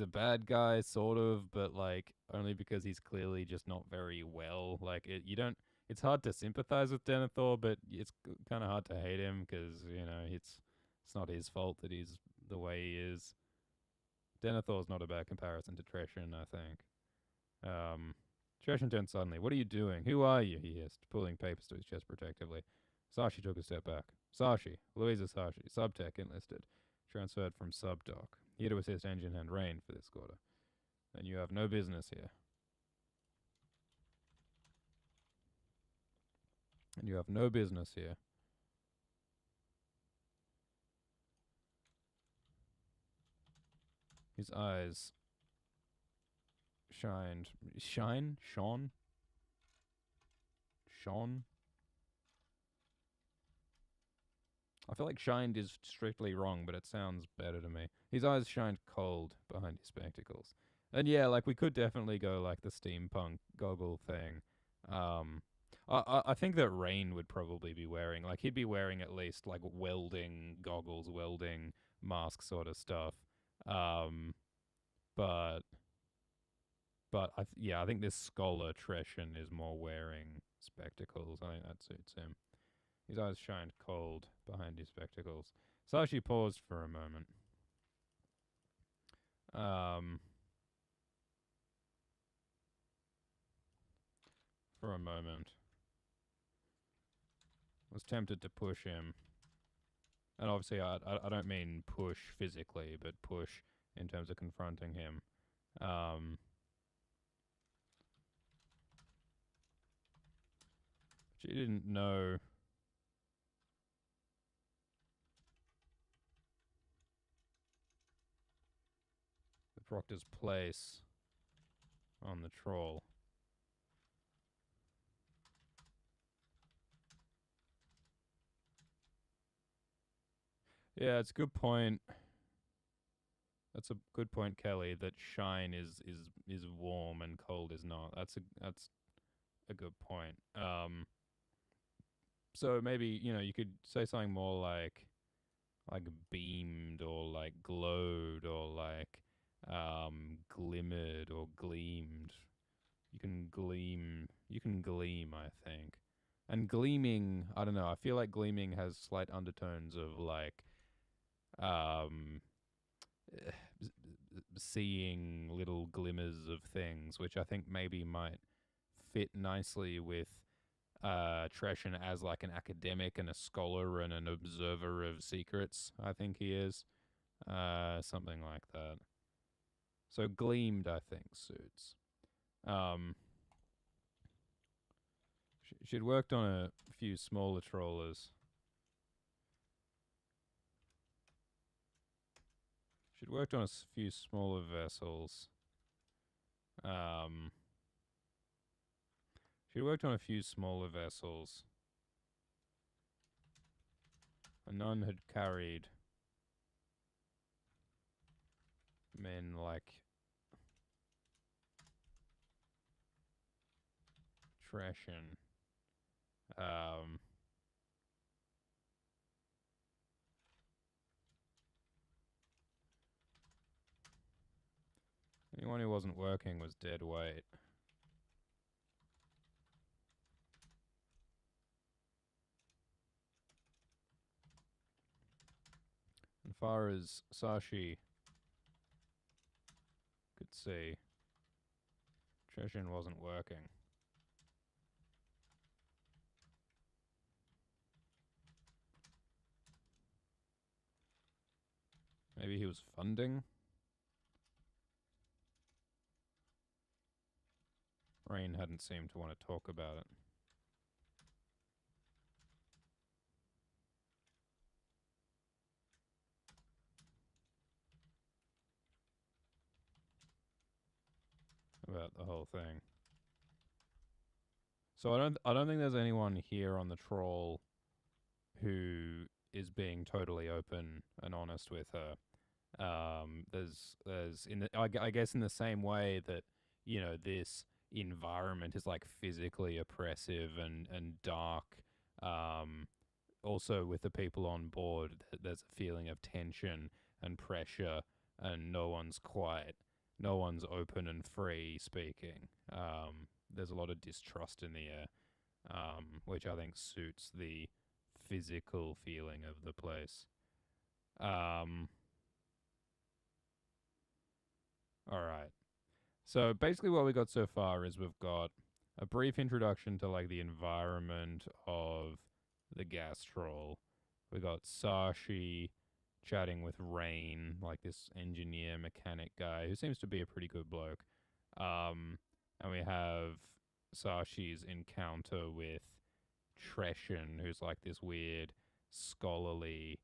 a bad guy, sort of, but, like, only because he's clearly just not very well. Like, it's hard to sympathize with Denethor, but it's kind of hard to hate him because, you know, it's not his fault that he's the way he is. Denethor's not a bad comparison to Treshon, I think. Treshon turned suddenly. "What are you doing? Who are you?" he hissed, pulling papers to his chest protectively. Sashi took a step back. Sashi, Louisa Sashi, Subtech enlisted, transferred from Subdoc, here to assist Engine Hand Rain for this quarter. "Then you have no business here." "And you have no business here." His eyes shined. Shone? I feel like shined is strictly wrong, but it sounds better to me. His eyes shined cold behind his spectacles. And yeah, like we could definitely go like the steampunk goggle thing. I think that Rain would probably be wearing, like he'd be wearing at least like welding goggles, welding mask sort of stuff. But I think this scholar Treshon is more wearing spectacles. I think that suits him. His eyes shined cold behind his spectacles. Sashi paused for a moment. Was tempted to push him. And obviously I don't mean push physically, but push in terms of confronting him. She didn't know the Proctor's place on the trawl. Yeah, it's a good point. That's a good point, Kelly. That shine is warm and cold is not. That's a good point. So maybe you could say something more like beamed or like glowed or like glimmered or gleamed. You can gleam, I think. And gleaming, I don't know, I feel like gleaming has slight undertones of like um seeing little glimmers of things, which I think maybe might fit nicely with Treshon as like an academic and a scholar and an observer of secrets. I think he is something like that. So gleamed, I think, suits. She'd worked on a few smaller trawlers. She'd worked on a few smaller vessels. She'd worked on a few smaller vessels. And none had carried men like Treshon. Anyone who wasn't working was dead weight. As far as Sashi could see, Treshon wasn't working. Maybe he was funding? Rain hadn't seemed to want to talk about it. About the whole thing. So I don't think there's anyone here on the trawl who is being totally open and honest with her. There's I guess in the same way that this environment is like physically oppressive and dark. Also with the people on board, there's a feeling of tension and pressure, and no one's quiet. No one's open and free speaking. There's a lot of distrust in the air, which I think suits the physical feeling of the place. All right. So basically what we got so far is we've got a brief introduction to like the environment of the Gas-Trawl. We got Sashi chatting with Rain, like this engineer mechanic guy who seems to be a pretty good bloke. And we have Sashi's encounter with Treshon, who's like this weird scholarly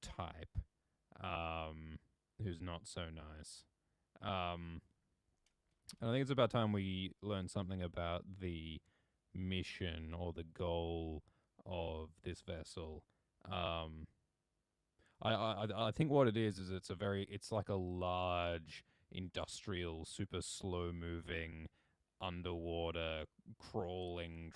type, who's not so nice. And I think it's about time we learn something about the mission or the goal of this vessel. I think what it is it's like a large industrial, super slow moving, underwater, trawling,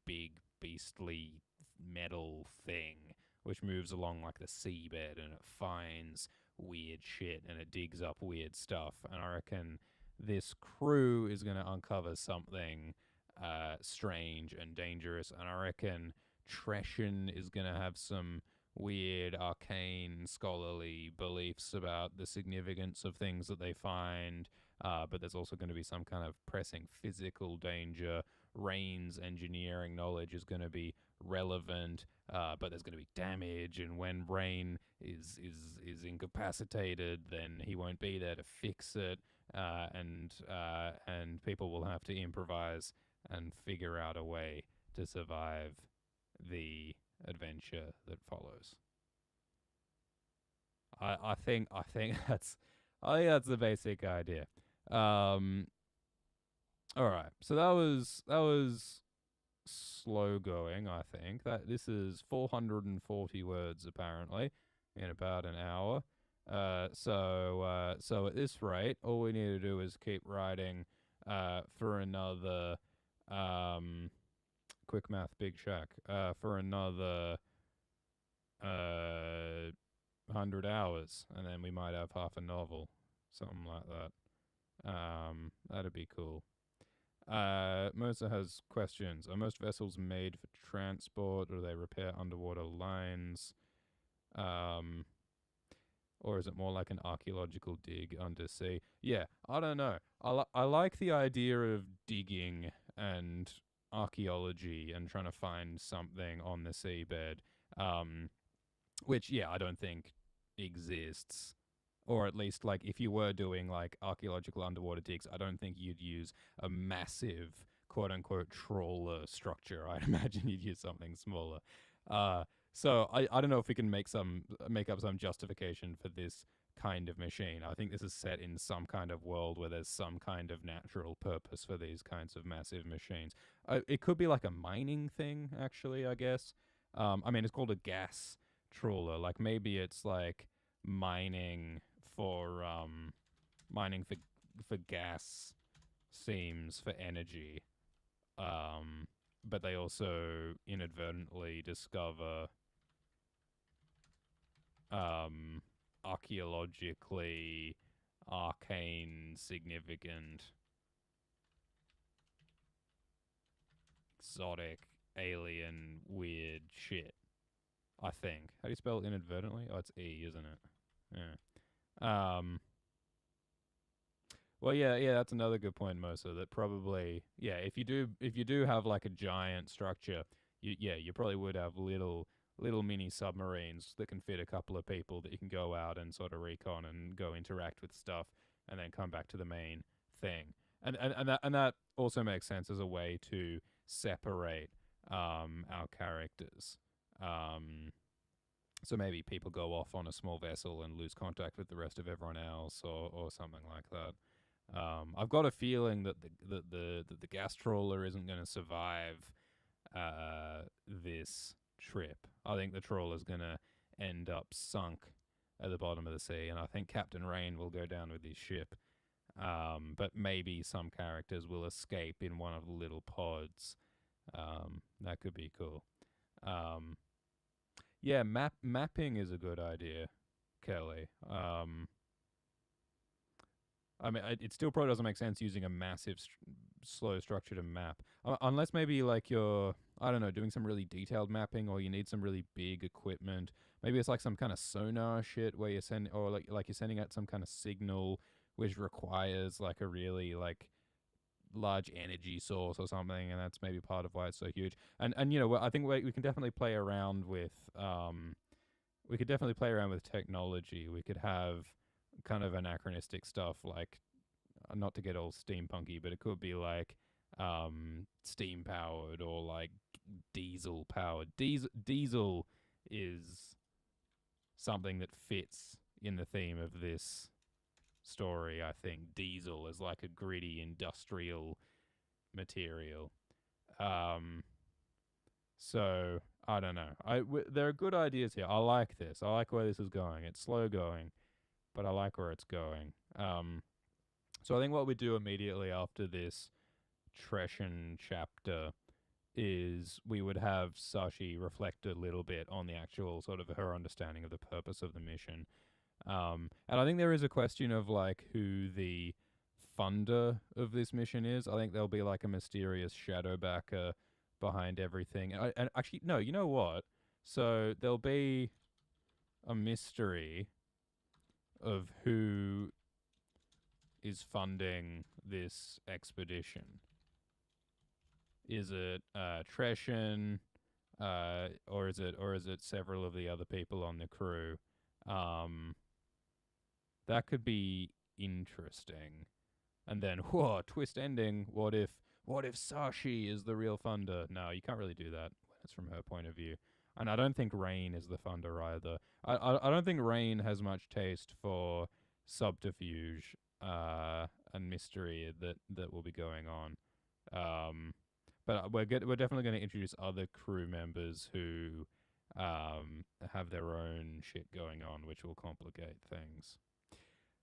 big, beastly metal thing, which moves along like the seabed and it finds weird shit and it digs up weird stuff. And I reckon this crew is going to uncover something strange and dangerous. And I reckon Treshon is going to have some weird, arcane, scholarly beliefs about the significance of things that they find. But there's also going to be some kind of pressing physical danger. Rain's engineering knowledge is going to be relevant, but there's going to be damage. And when Rain is incapacitated, then he won't be there to fix it. And people will have to improvise and figure out a way to survive the adventure that follows. I think that's the basic idea. All right, so that was slow going. I think that this is 440 words apparently. in about an hour. So at this rate, all we need to do is keep writing for another quick math, big shack, for another 100 hours, and then we might have half a novel, something like that. That'd be cool. Mosa has questions. Are most vessels made for transport, or do they repair underwater lines? Or is it more like an archaeological dig undersea? Yeah, I don't know. I like the idea of digging and archaeology and trying to find something on the seabed, which, yeah, I don't think exists. Or at least, like, if you were doing, like, archaeological underwater digs, I don't think you'd use a massive, quote-unquote, trawler structure. I'd imagine you'd use something smaller. So I don't know if we can make up some justification for this kind of machine. I think this is set in some kind of world where there's some kind of natural purpose for these kinds of massive machines. It could be like a mining thing, actually, I guess. I mean, it's called a gas trawler. Like, maybe it's like mining for gas seams for energy. But they also inadvertently discover archaeologically arcane, significant, exotic, alien, weird shit. I think. How do you spell inadvertently? Oh, it's E, isn't it? Yeah. Well, yeah, that's another good point, Mosa. That probably, yeah, if you do have like a giant structure, you probably would have little mini submarines that can fit a couple of people that you can go out and sort of recon and go interact with stuff, and then come back to the main thing. And that also makes sense as a way to separate our characters. So maybe people go off on a small vessel and lose contact with the rest of everyone else, or something like that. I've got a feeling that the gas trawler isn't going to survive this trip. I think the trawler's going to end up sunk at the bottom of the sea, and I think Captain Rain will go down with his ship. But maybe some characters will escape in one of the little pods. That could be cool. Yeah, mapping is a good idea, Kelly. I mean, it still probably doesn't make sense using a massive, slow structure to map. Unless maybe, like, you're, I don't know, doing some really detailed mapping, or you need some really big equipment. Maybe it's like some kind of sonar shit where or like you're sending out some kind of signal which requires, like, a really, like, large energy source or something, and that's maybe part of why it's so huge. And you know, I think we can definitely play around with technology. We could have kind of anachronistic stuff, like, not to get all steampunky, but it could be like steam powered, or like diesel powered. Diesel is something that fits in the theme of this story. I think diesel is like a gritty industrial material. So I don't know. There are good ideas here. I like this. I like where this is going. It's slow going, but I like where it's going. So I think what we do immediately after this Treshon chapter is we would have Sashi reflect a little bit on the actual sort of her understanding of the purpose of the mission. And I think there is a question of, like, who the funder of this mission is. I think there'll be like a mysterious shadow backer behind everything. And actually, no, you know what? So there'll be a mystery of who is funding this expedition. Is it Treshon, or is it several of the other people on the crew? That could be interesting. And then, whoa, twist ending. What if Sashi is the real funder? No, you can't really do that when it's from her point of view. And I don't think Rain is the funder either. I don't think Rain has much taste for subterfuge and mystery that will be going on. But we're definitely going to introduce other crew members who have their own shit going on, which will complicate things.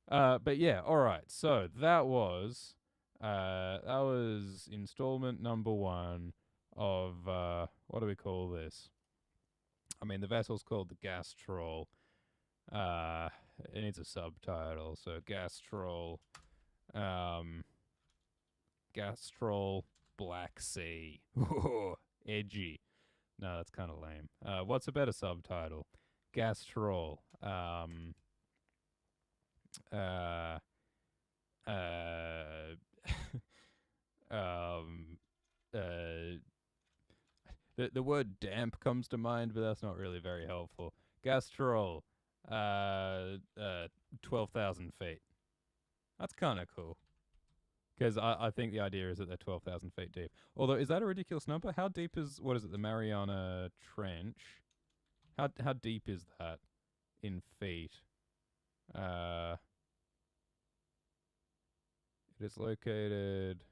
But yeah, all right. So that was installment number 1 of what do we call this? I mean, the vessel's called the Gas-Trawl. It needs a subtitle. So Gas-Trawl, Gas-Trawl Black Sea. Edgy. No, that's kind of lame. What's a better subtitle? Gas-Trawl. The word damp comes to mind, but that's not really very helpful. Gas-Trawl, 12,000 feet. That's kind of cool. Because I think the idea is that they're 12,000 feet deep. Although, is that a ridiculous number? How deep is, what is it, the Mariana Trench? How deep is that in feet? It is located...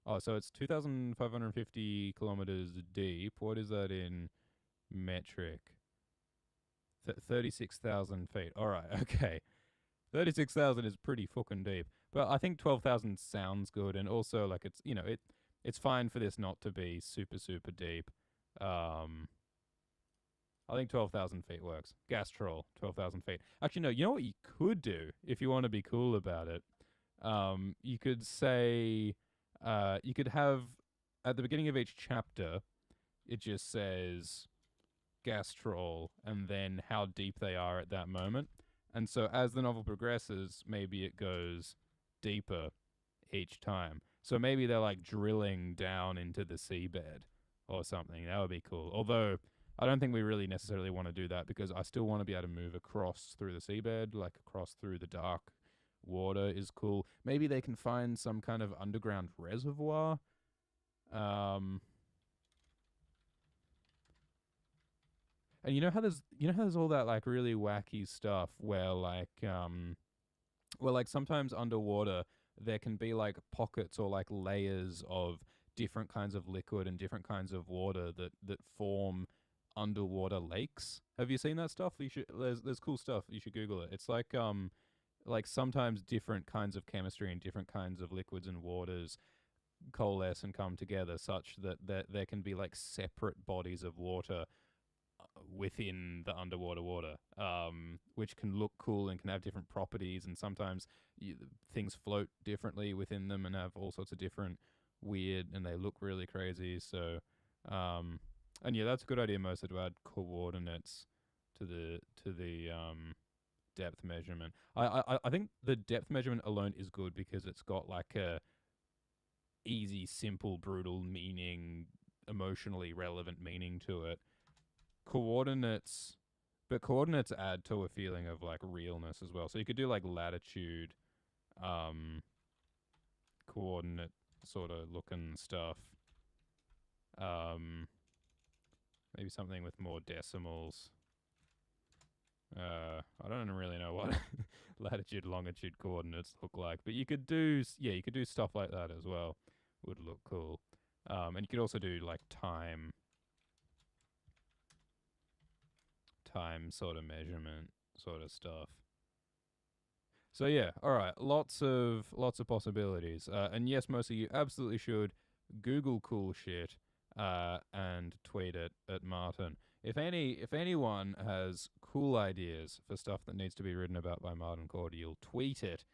Oh, so it's 2,550 kilometers deep. What is that in metric? 36,000 feet. All right, okay. 36,000 is pretty fucking deep. But I think 12,000 sounds good, and also, like, it's, you know, it's fine for this not to be super, super deep. I think 12,000 feet works. Gas-Trawl, 12,000 feet. Actually, no, you know what you could do, if you want to be cool about it? You could say... you could have, at the beginning of each chapter, it just says Gas-Trawl and then how deep they are at that moment. And so as the novel progresses, maybe it goes deeper each time. So maybe they're like drilling down into the seabed or something. That would be cool. Although I don't think we really necessarily want to do that, because I still want to be able to move across through the seabed, like across through the dark water is cool. Maybe they can find some kind of underground reservoir. And you know how there's all that like really wacky stuff where like sometimes underwater there can be like pockets or like layers of different kinds of liquid and different kinds of water that form underwater lakes. Have you seen that stuff? There's cool stuff. You should Google it. It's like sometimes different kinds of chemistry and different kinds of liquids and waters coalesce and come together such that there can be like separate bodies of water within the underwater water, which can look cool and can have different properties, and sometimes things float differently within them and have all sorts of different weird, and they look really crazy. So, and yeah, that's a good idea, Mosa, to add coordinates to the depth measurement. I think the depth measurement alone is good because it's got like a easy, simple, brutal meaning, emotionally relevant meaning to it. Coordinates add to a feeling of like realness as well. So you could do like latitude, coordinate sort of looking stuff. Maybe something with more decimals. I don't really know what latitude, longitude coordinates look like, but you could do stuff like that as well. Would look cool. And you could also do like time sort of measurement sort of stuff. So yeah, all right, lots of possibilities. And yes, mostly you absolutely should Google cool shit and tweet it at Marten. If anyone has cool ideas for stuff that needs to be written about by Marten Cordial, tweet it,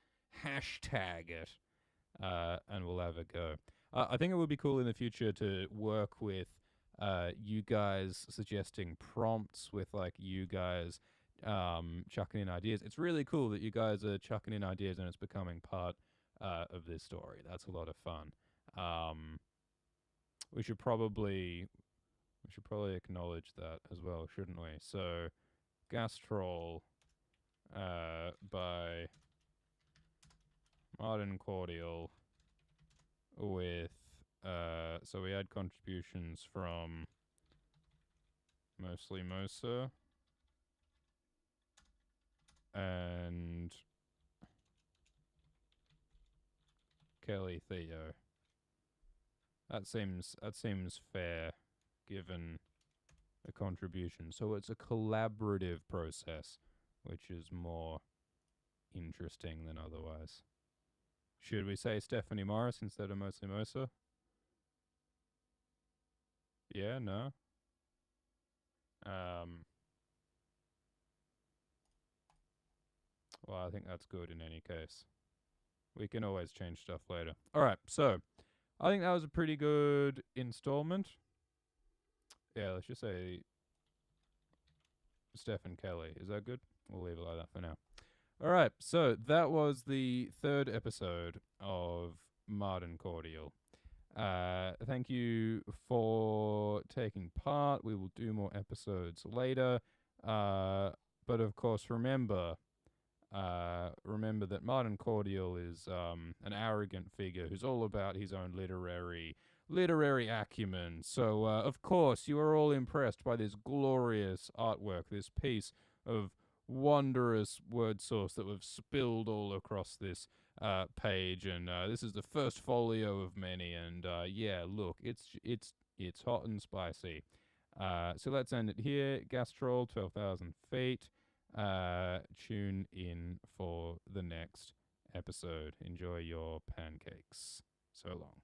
hashtag it, and we'll have a go. I think it would be cool in the future to work with you guys suggesting prompts, with like you guys chucking in ideas. It's really cool that you guys are chucking in ideas and it's becoming part of this story. That's a lot of fun. We should probably acknowledge that as well, shouldn't we? So, Gas-Trawl by Marten Cordial with so we had contributions from mostly Mosa and Kelly Theo. That seems fair, given a contribution. So it's a collaborative process, which is more interesting than otherwise. Should we say Stephanie Morris instead of Mostly Mosa? Yeah, no? Well, I think that's good in any case. We can always change stuff later. Alright, so I think that was a pretty good installment. Yeah, let's just say Stephen Kelly. Is that good? We'll leave it like that for now. Alright, so that was the 3rd episode of Marten Cordial. Thank you for taking part. We will do more episodes later. But of course, remember that Marten Cordial is an arrogant figure who's all about his own literary acumen. So, of course, you are all impressed by this glorious artwork, this piece of wondrous word source that we've spilled all across this page, and this is the first folio of many. And yeah, look, it's hot and spicy. So let's end it here. Gas-Trawl, 12,000 feet. Tune in for the next episode. Enjoy your pancakes. So long.